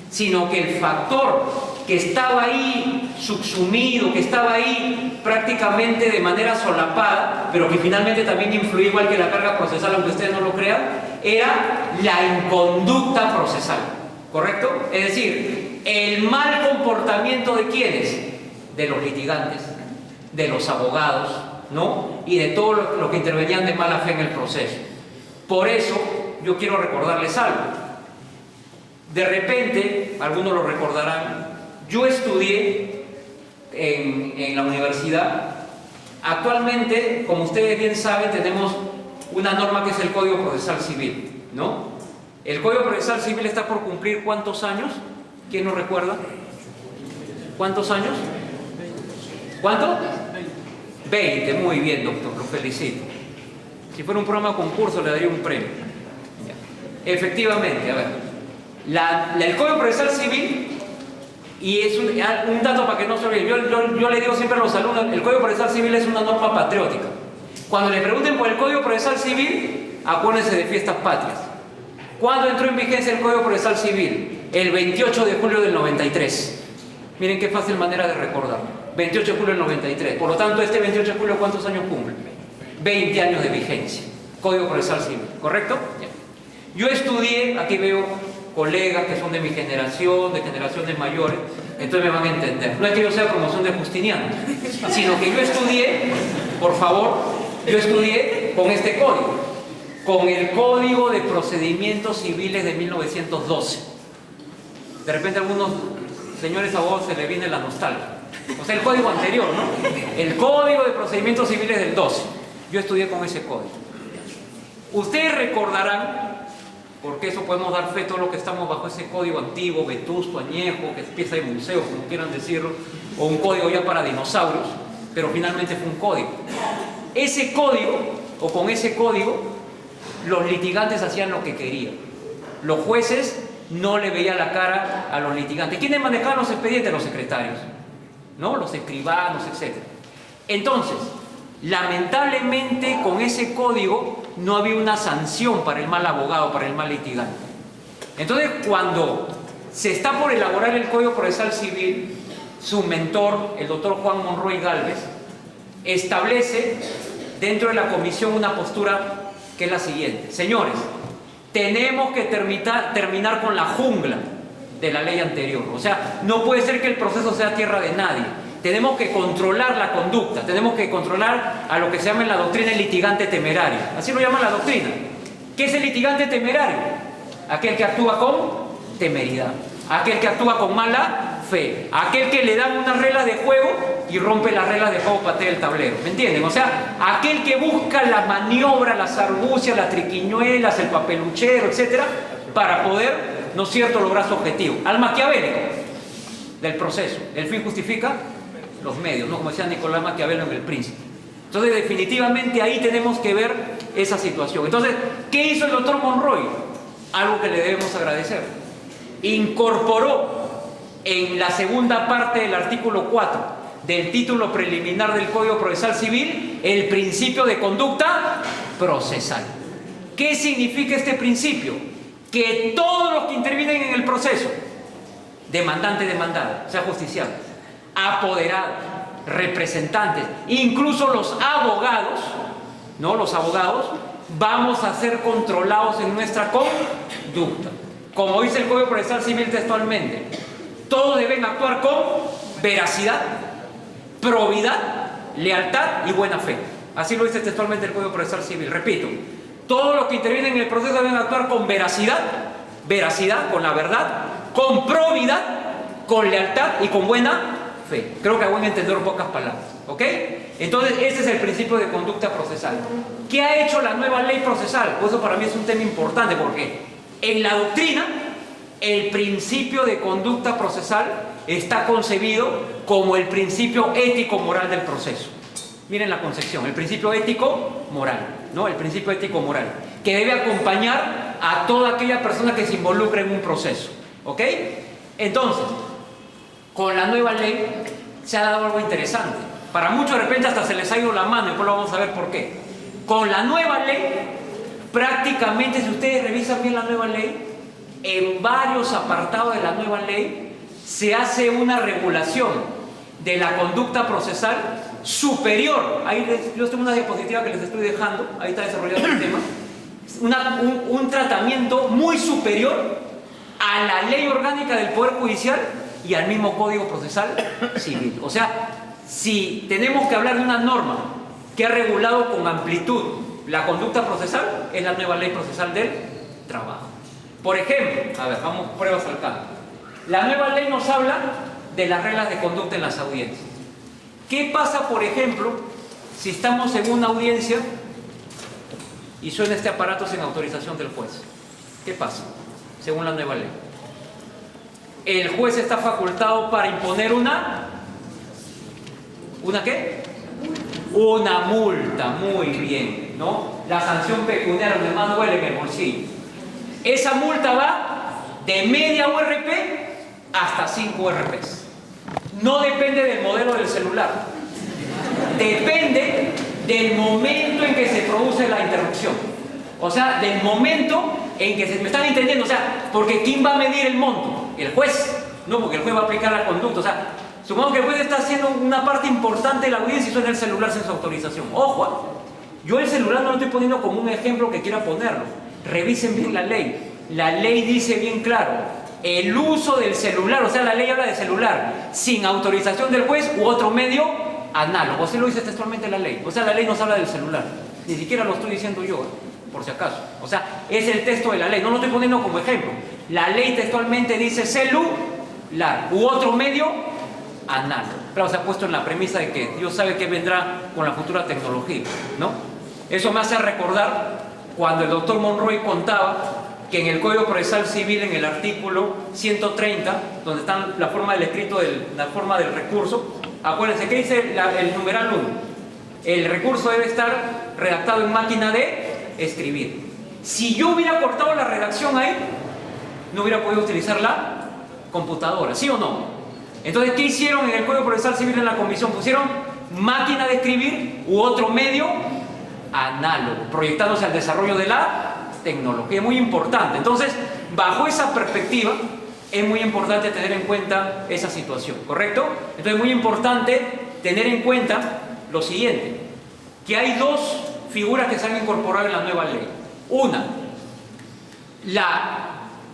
sino que el factor que estaba ahí subsumido, que estaba ahí prácticamente de manera solapada, pero que finalmente también influía igual que la carga procesal, aunque ustedes no lo crean, era la inconducta procesal, ¿correcto? Es decir, el mal comportamiento de ¿quiénes? De los litigantes, de los abogados, ¿no? Y de todos los que intervenían de mala fe en el proceso. Por eso yo quiero recordarles algo. De repente, algunos lo recordarán, yo estudié en la universidad. Actualmente, como ustedes bien saben, tenemos una norma que es el Código Procesal Civil, ¿no? El Código Procesal Civil está por cumplir ¿cuántos años? ¿Quién nos recuerda? ¿Cuántos años? ¿Cuánto? 20, muy bien, doctor, lo felicito. Si fuera un programa de concurso le daría un premio. Efectivamente, a ver, el Código Procesal Civil, y es un dato para que no se olviden, yo le digo siempre a los alumnos, el Código Procesal Civil es una norma patriótica. Cuando le pregunten por el Código Procesal Civil, acuérdense de fiestas patrias. ¿Cuándo entró en vigencia el Código Procesal Civil? El 28 de julio del 93. Miren qué fácil manera de recordar. 28 de julio del 93. Por lo tanto, este 28 de julio, ¿cuántos años cumple? 20 años de vigencia. Código Procesal Civil, ¿correcto? Yo estudié, aquí veo colegas que son de mi generación, de generaciones mayores, entonces me van a entender. No es que yo sea promoción de Justiniano, sino que yo estudié, por favor, yo estudié con este código, con el Código de Procedimientos Civiles de 1912. De repente a algunos señores abogados se les viene la nostalgia. O sea, el código anterior, ¿no? El Código de Procedimientos Civiles del 12. Yo estudié con ese código. Ustedes recordarán, porque eso podemos dar fe todo lo que estamos bajo ese código antiguo, vetusto, añejo, que es pieza de museo, como quieran decirlo, o un código ya para dinosaurios, pero finalmente fue un código. Ese código, o con ese código, los litigantes hacían lo que querían. Los jueces no le veían la cara a los litigantes. ¿Quiénes manejaban los expedientes? Los secretarios, ¿no? Los escribanos, etc. Entonces, lamentablemente con ese código no había una sanción para el mal abogado, para el mal litigante. Entonces, cuando se está por elaborar el Código Procesal Civil, su mentor, el doctor Juan Monroy Gálvez, establece dentro de la comisión una postura que es la siguiente: señores, tenemos que terminar con la jungla de la ley anterior. O sea, no puede ser que el proceso sea tierra de nadie. Tenemos que controlar la conducta, tenemos que controlar a lo que se llama en la doctrina el litigante temerario. Así lo llama la doctrina. ¿Qué es el litigante temerario? Aquel que actúa con temeridad, aquel que actúa con mala fe, aquel que le dan unas reglas de juego y rompe las reglas de juego, patea el tablero. ¿Me entienden? O sea, aquel que busca la maniobra, las argucias, las triquiñuelas, el papeluchero, etcétera, para poder, ¿no es cierto?, lograr su objetivo. Al maquiavélico del proceso. El fin justifica los medios, ¿no? Como decía Nicolás Maquiavelo en El Príncipe. Entonces, definitivamente ahí tenemos que ver esa situación. Entonces, ¿qué hizo el doctor Monroy? Algo que le debemos agradecer. Incorporó en la segunda parte del artículo 4 del título preliminar del Código Procesal Civil el principio de conducta procesal. ¿Qué significa este principio? Que todos los que intervienen en el proceso, demandante, demandado, sea justiciable, apoderados, representantes, incluso los abogados, ¿no? Los abogados, vamos a ser controlados en nuestra conducta. Como dice el Código Procesal Civil textualmente, todos deben actuar con veracidad, probidad, lealtad y buena fe. Así lo dice textualmente el Código Procesal Civil. Repito, todos los que intervienen en el proceso deben actuar con veracidad, con la verdad, con probidad, con lealtad y con buena fe. Creo que a buen entender pocas palabras, ¿ok? Entonces, ese es el principio de conducta procesal. ¿Qué ha hecho la nueva ley procesal? Pues eso para mí es un tema importante, porque en la doctrina el principio de conducta procesal está concebido como el principio ético-moral del proceso. Miren la concepción, el principio ético-moral, ¿no? El principio ético-moral, que debe acompañar a toda aquella persona que se involucre en un proceso, ¿ok? Entonces, con la nueva ley se ha dado algo interesante. Para muchos de repente hasta se les ha ido la mano, y después lo vamos a ver por qué. Con la nueva ley prácticamente, si ustedes revisan bien la nueva ley, en varios apartados de la nueva ley se hace una regulación de la conducta procesal superior. Ahí yo tengo una diapositiva que les estoy dejando, ahí está desarrollado el tema. Un tratamiento muy superior a la ley orgánica del Poder Judicial y al mismo Código Procesal Civil. O sea, si tenemos que hablar de una norma que ha regulado con amplitud la conducta procesal, es la nueva Ley Procesal del Trabajo. Por ejemplo, a ver, vamos pruebas al campo. La nueva ley nos habla de las reglas de conducta en las audiencias. ¿Qué pasa, por ejemplo, si estamos en una audiencia y suena este aparato sin autorización del juez? ¿Qué pasa? Según la nueva ley, el juez está facultado para imponer ¿una qué? Una multa, muy bien, ¿no? La sanción pecuniaria, donde más duele en el bolsillo. Esa multa va de media URP hasta 5 URPs. No depende del modelo del celular. Depende del momento en que se produce la interrupción. O sea, del momento en que se... ¿Me están entendiendo? O sea, porque ¿quién va a medir el monto? El juez. No, porque el juez va a aplicar la conducta. O sea, supongamos que el juez está haciendo una parte importante de la audiencia y suena el celular sin su autorización. Ojo, yo el celular no lo estoy poniendo como un ejemplo que quiera ponerlo. Revisen bien la ley. La ley dice bien claro, el uso del celular, o sea, la ley habla de celular, sin autorización del juez u otro medio análogo. Así lo dice textualmente la ley. O sea, la ley nos habla del celular. Ni siquiera lo estoy diciendo yo, por si acaso. O sea, es el texto de la ley. No lo estoy poniendo como ejemplo. La ley textualmente dice celular u otro medio análogo. Pero se ha puesto en la premisa de que Dios sabe que vendrá con la futura tecnología, ¿no? Eso me hace recordar cuando el doctor Monroy contaba que en el Código Procesal Civil, en el artículo 130, donde está la forma del escrito, la forma del recurso, acuérdense que dice el numeral 1. El recurso debe estar redactado en máquina de escribir. Si yo hubiera cortado la redacción ahí, no hubiera podido utilizar la computadora, ¿sí o no? Entonces, ¿qué hicieron en el Código Procesal Civil en la comisión? Pusieron máquina de escribir u otro medio análogo, proyectándose al desarrollo de la tecnología. Muy importante. Entonces, bajo esa perspectiva, es muy importante tener en cuenta esa situación, ¿correcto? Entonces, es muy importante tener en cuenta lo siguiente, que hay dos figuras que se han incorporado en la nueva ley. Una,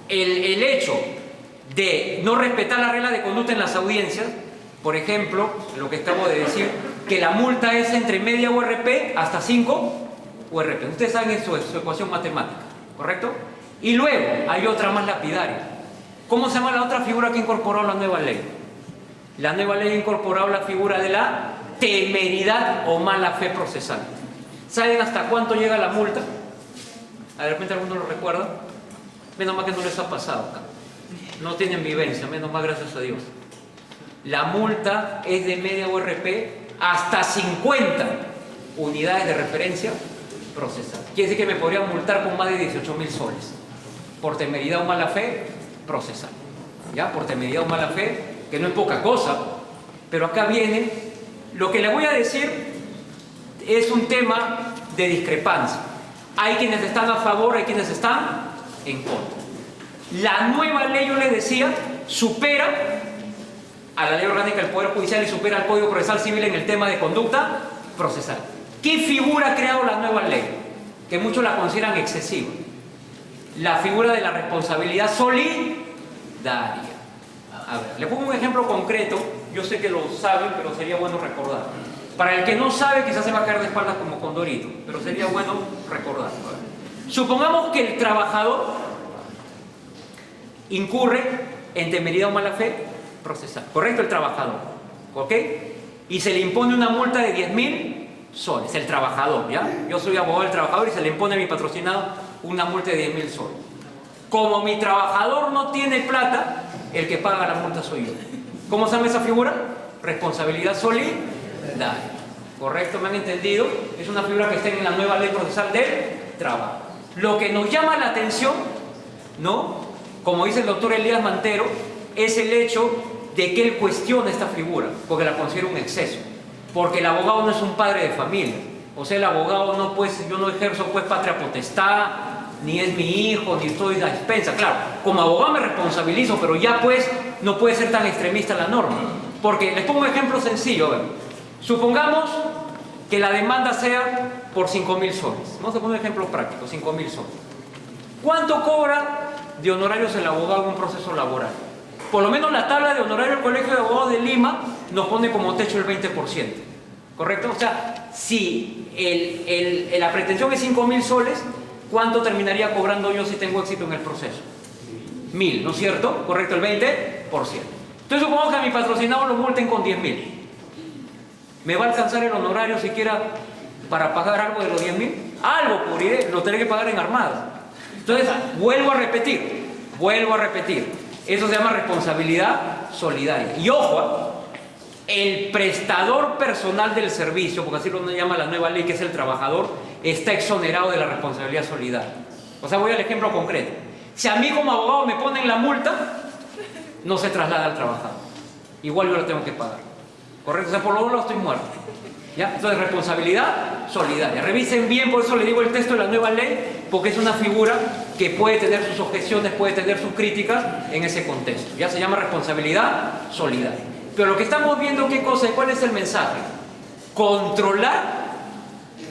el hecho de no respetar la regla de conducta en las audiencias. Por ejemplo, lo que acabo de decir, que la multa es entre media URP hasta 5 URP. Ustedes saben su ecuación matemática, ¿correcto? Y luego hay otra más lapidaria. ¿Cómo se llama la otra figura que incorporó la nueva ley? La nueva ley ha incorporado la figura de la temeridad o mala fe procesal. ¿Saben hasta cuánto llega la multa? De repente alguno lo recuerda. Menos mal que no les ha pasado acá. No tienen vivencia, menos mal, gracias a Dios. La multa es de media URP hasta 50 unidades de referencia procesal. Quiere decir que me podrían multar con más de 18.000 soles por temeridad o mala fe procesal. ¿Ya? Por temeridad o mala fe, que no es poca cosa. Pero acá viene, lo que le voy a decir es un tema de discrepancia. Hay quienes están a favor, hay quienes están en contra. La nueva ley, yo les decía, supera a la ley orgánica del Poder Judicial y supera al Código Procesal Civil en el tema de conducta procesal. ¿Qué figura ha creado la nueva ley? Que muchos la consideran excesiva. La figura de la responsabilidad solidaria. A ver, le pongo un ejemplo concreto. Yo sé que lo saben, pero sería bueno recordar. Para el que no sabe, quizás se va a caer de espaldas como Condorito, pero sería bueno recordar. Supongamos que el trabajador incurre en temeridad o mala fe procesal, ¿correcto? El trabajador, ¿ok? Y se le impone una multa de 10.000 soles, el trabajador, ¿ya? Yo soy abogado del trabajador y se le impone a mi patrocinado una multa de 10.000 soles. Como mi trabajador no tiene plata, el que paga la multa soy yo. ¿Cómo se llama esa figura? Responsabilidad solidaria, ¿correcto? ¿Me han entendido? Es una figura que está en la nueva ley procesal del trabajo. Lo que nos llama la atención, ¿no?, como dice el doctor Elías Mantero, es el hecho de que él cuestiona esta figura, porque la considera un exceso. Porque el abogado no es un padre de familia, O sea, el abogado no, pues, yo no ejerzo pues patria potestad, ni es mi hijo, ni estoy a expensa. Claro, como abogado me responsabilizo, pero ya pues no puede ser tan extremista la norma. Porque les pongo un ejemplo sencillo. A ver, supongamos que la demanda sea por 5.000 soles. Vamos a poner un ejemplo práctico, 5.000 soles. ¿Cuánto cobra de honorarios el abogado en un proceso laboral? Por lo menos la tabla de honorarios del Colegio de Abogados de Lima nos pone como techo el 20%. ¿Correcto? O sea, si la pretensión es 5.000 soles, ¿cuánto terminaría cobrando yo si tengo éxito en el proceso? 1.000, ¿no es cierto? ¿Correcto? El 20%. Entonces supongamos que a mi patrocinado lo multen con 10.000. ¿Me va a alcanzar el honorario siquiera para pagar algo de los 10.000? Algo cubriré, lo tendré que pagar en armadas. Entonces, vuelvo a repetir. Eso se llama responsabilidad solidaria. Y ojo, el prestador personal del servicio, porque así lo llama la nueva ley, que es el trabajador, está exonerado de la responsabilidad solidaria. O sea, voy al ejemplo concreto. Si a mí como abogado me ponen la multa, no se traslada al trabajador. Igual yo la tengo que pagar. ¿Correcto? O sea, por lo menos estoy muerto. ¿Ya? Entonces, responsabilidad solidaria. Revisen bien, por eso le digo el texto de la nueva ley, porque es una figura que puede tener sus objeciones, puede tener sus críticas en ese contexto. Ya se llama responsabilidad solidaria. Pero lo que estamos viendo, ¿qué cosa? ¿Cuál es el mensaje? Controlar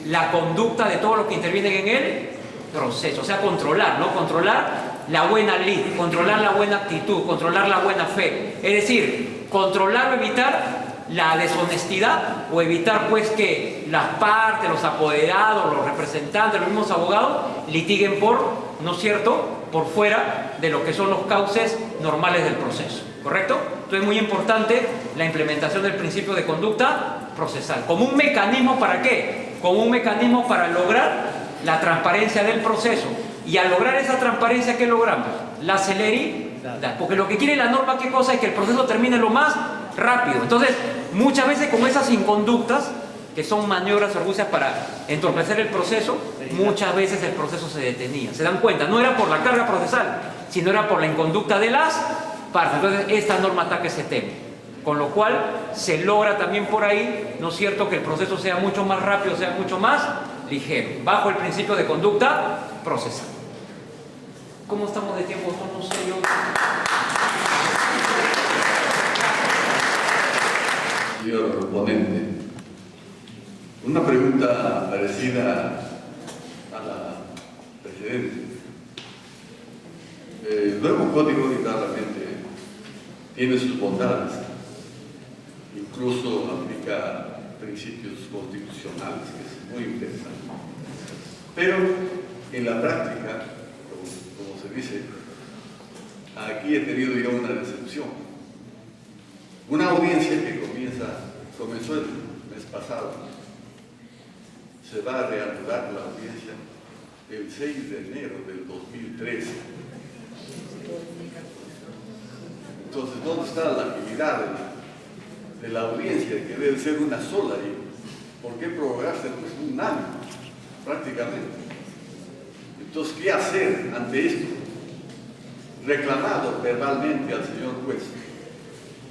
la conducta de todos los que intervienen en el proceso. O sea, controlar, ¿no? Controlar la buena lid, controlar la buena actitud, controlar la buena fe. Es decir, controlar o evitar la deshonestidad, o evitar pues que las partes, los apoderados, los representantes, los mismos abogados litiguen por, ¿no es cierto?, por fuera de lo que son los cauces normales del proceso, ¿correcto? Entonces es muy importante la implementación del principio de conducta procesal, como un mecanismo ¿para qué? Como un mecanismo para lograr la transparencia del proceso. Y al lograr esa transparencia, ¿qué logramos? La celeridad. Porque lo que quiere la norma, ¿qué cosa? Es que el proceso termine lo más rápido. Entonces, muchas veces con esas inconductas, que son maniobras argucias para entorpecer el proceso, muchas veces el proceso se detenía. ¿Se dan cuenta? No era por la carga procesal, sino era por la inconducta de las partes. Entonces, esta norma ataca ese tema. Con lo cual, se logra también por ahí, ¿no es cierto?, que el proceso sea mucho más rápido, sea mucho más ligero, bajo el principio de conducta procesal. ¿Cómo estamos de tiempo? No sé yo. Señor proponente, una pregunta parecida a la precedente. El nuevo código indudablemente tiene sus bondades, incluso aplica principios constitucionales, que es muy interesante. Pero en la práctica, como se dice, aquí he tenido ya una decepción. Una audiencia que comenzó el mes pasado, se va a reanudar la audiencia el 6 de enero del 2013. Entonces, ¿dónde está la agilidad de la audiencia, que debe ser una sola? ¿Y por qué prorrogarse pues un año, prácticamente? Entonces, ¿qué hacer ante esto? Reclamado verbalmente al señor juez.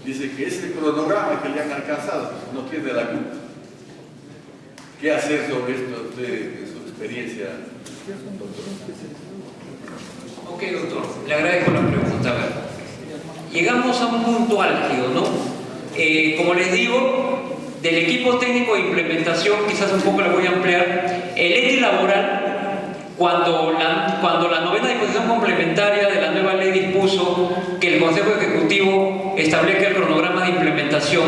Dice que ese cronograma que le han alcanzado no tiene la culpa. ¿Qué hacer sobre esto usted en su experiencia, doctor? Ok, doctor, le agradezco la pregunta. A ver, llegamos a un punto álgido, ¿no? Como les digo, del equipo técnico de implementación, quizás un poco la voy a ampliar, el ETI laboral, cuando la novena disposición complementaria de la nueva ley dispuso que el Consejo Ejecutivo establezca el cronograma de implementación,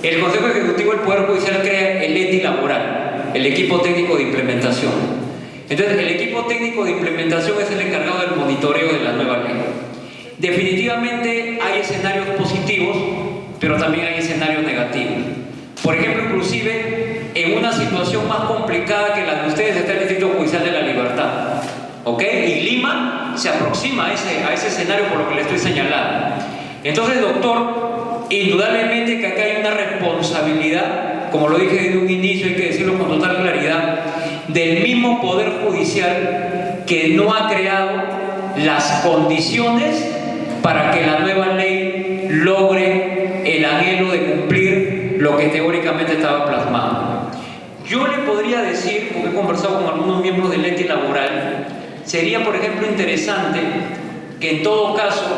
el Consejo Ejecutivo del Poder Judicial crea el ETI laboral, el equipo técnico de implementación. Entonces, el equipo técnico de implementación es el encargado del monitoreo de la nueva ley. Definitivamente hay escenarios positivos, pero también hay escenarios negativos. Por ejemplo, inclusive en una situación más complicada que la de ustedes está el Distrito Judicial de la Libertad, ¿ok? Y Lima se aproxima a ese escenario por lo que le estoy señalando. Entonces, doctor, indudablemente que acá hay una responsabilidad, como lo dije desde un inicio, hay que decirlo con total claridad, del mismo Poder Judicial, que no ha creado las condiciones para que la nueva ley logre el anhelo de cumplir lo que teóricamente estaba plasmado. Yo le podría decir, porque he conversado con algunos miembros del ente laboral, sería, por ejemplo, interesante que en todo caso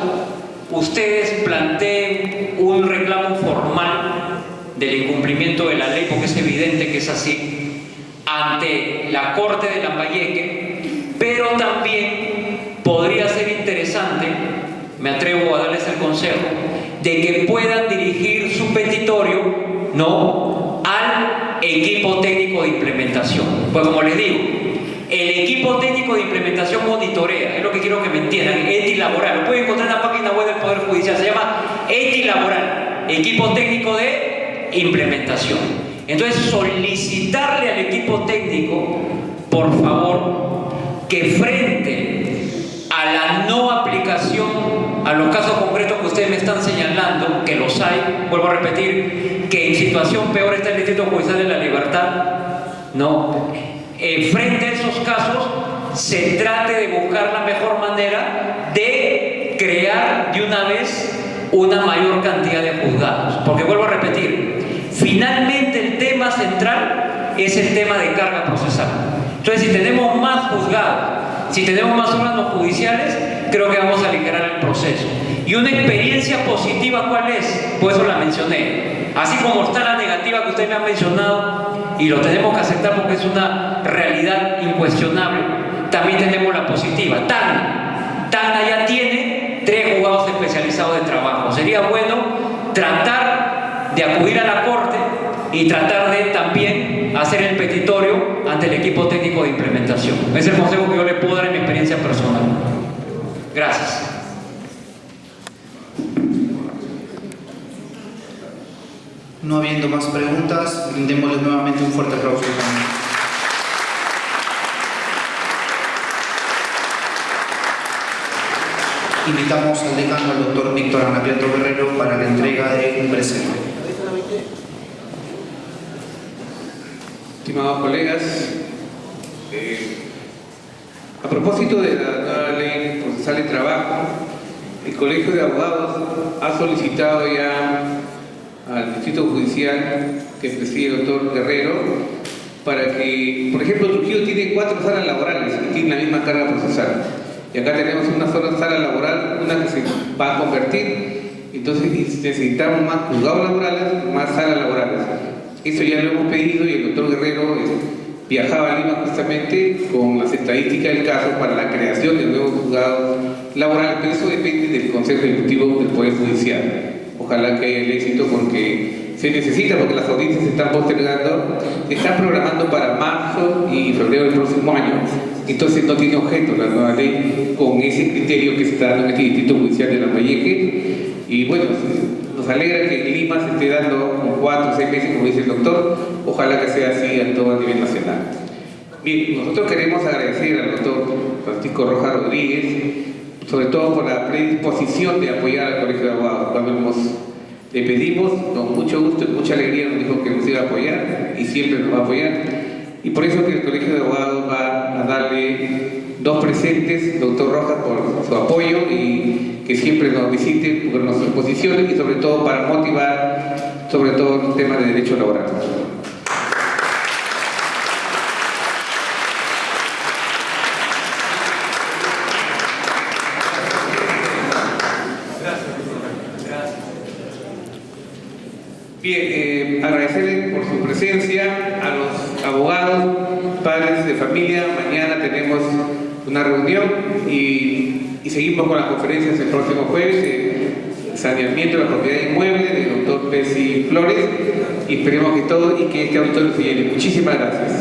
ustedes planteen un reclamo formal del incumplimiento de la ley, porque es evidente que es así, ante la Corte de Lambayeque, pero también podría ser interesante, me atrevo a darles el consejo, de que puedan dirigir su petitorio, ¿no?, al equipo técnico de implementación. Pues como les digo, el equipo técnico de implementación monitorea, es lo que quiero que me entiendan, ETI laboral, lo pueden encontrar en la página web del Poder Judicial, se llama ETI laboral, equipo técnico de implementación. Entonces, solicitarle al equipo técnico, por favor, que frente a la no aplicación a los casos concretos que ustedes me están señalando, que los hay, vuelvo a repetir, que en situación peor está el Distrito Judicial de la Libertad, no, frente a esos casos se trate de buscar la mejor manera de crear de una vez una mayor cantidad de juzgados, porque vuelvo a repetir, finalmente el tema central es el tema de carga procesal. Entonces, si tenemos más juzgados, si tenemos más órganos judiciales, creo que vamos a aligerar el proceso. Y una experiencia positiva, ¿cuál es? Pues eso la mencioné. Así como está la negativa que ustedes me han mencionado, y lo tenemos que aceptar porque es una realidad incuestionable, también tenemos la positiva. Tacna ya tiene 3 juzgados especializados de trabajo. Sería bueno tratar de acudir a la Corte y tratar de también hacer el petitorio ante el equipo técnico de implementación. Es el consejo que yo le puedo dar en mi experiencia personal. Gracias. No habiendo más preguntas, brindémosles nuevamente un fuerte aplauso. Invitamos al decano, al doctor Víctor Anacleto Guerrero, para la entrega de un presente. Estimados colegas, a propósito de la nueva ley procesal de trabajo, el Colegio de Abogados ha solicitado ya al Distrito Judicial que preside el doctor Guerrero para que, por ejemplo, Trujillo tiene 4 salas laborales y tiene la misma carga procesal. Y acá tenemos una sola sala laboral, una que se va a convertir, entonces necesitamos más juzgados laborales, más salas laborales. Eso ya lo hemos pedido y el doctor Guerrero viajaba a Lima justamente con las estadísticas del caso para la creación de nuevos juzgados laborales, pero eso depende del Consejo Ejecutivo del Poder Judicial. Ojalá que haya el éxito porque se necesita, porque las audiencias se están postergando, se están programando para marzo y febrero del próximo año. Entonces no tiene objeto la nueva ley con ese criterio que se está dando en este Distrito Judicial de Lambayeque. Y bueno, nos alegra que en Lima se esté dando con 4 o 6 meses, como dice el doctor. Ojalá que sea así a todo a nivel nacional. Bien, nosotros queremos agradecer al doctor Francisco Rojas Rodríguez, sobre todo por la predisposición de apoyar al Colegio de Abogados. Cuando le pedimos, con mucho gusto y mucha alegría nos dijo que nos iba a apoyar y siempre nos va a apoyar. Y por eso que el Colegio de Abogados va a darle 2 presentes, doctor Rojas, por su apoyo y que siempre nos visite por nuestras posiciones y sobre todo para motivar, sobre todo el tema de derecho laboral. Bien, agradecerles por su presencia a los abogados, padres de familia. Mañana tenemos una reunión y seguimos con las conferencias el próximo jueves, saneamiento de la propiedad inmueble del doctor Pesci Flores, y esperemos que todo y que este auditorio se llene. Muchísimas gracias.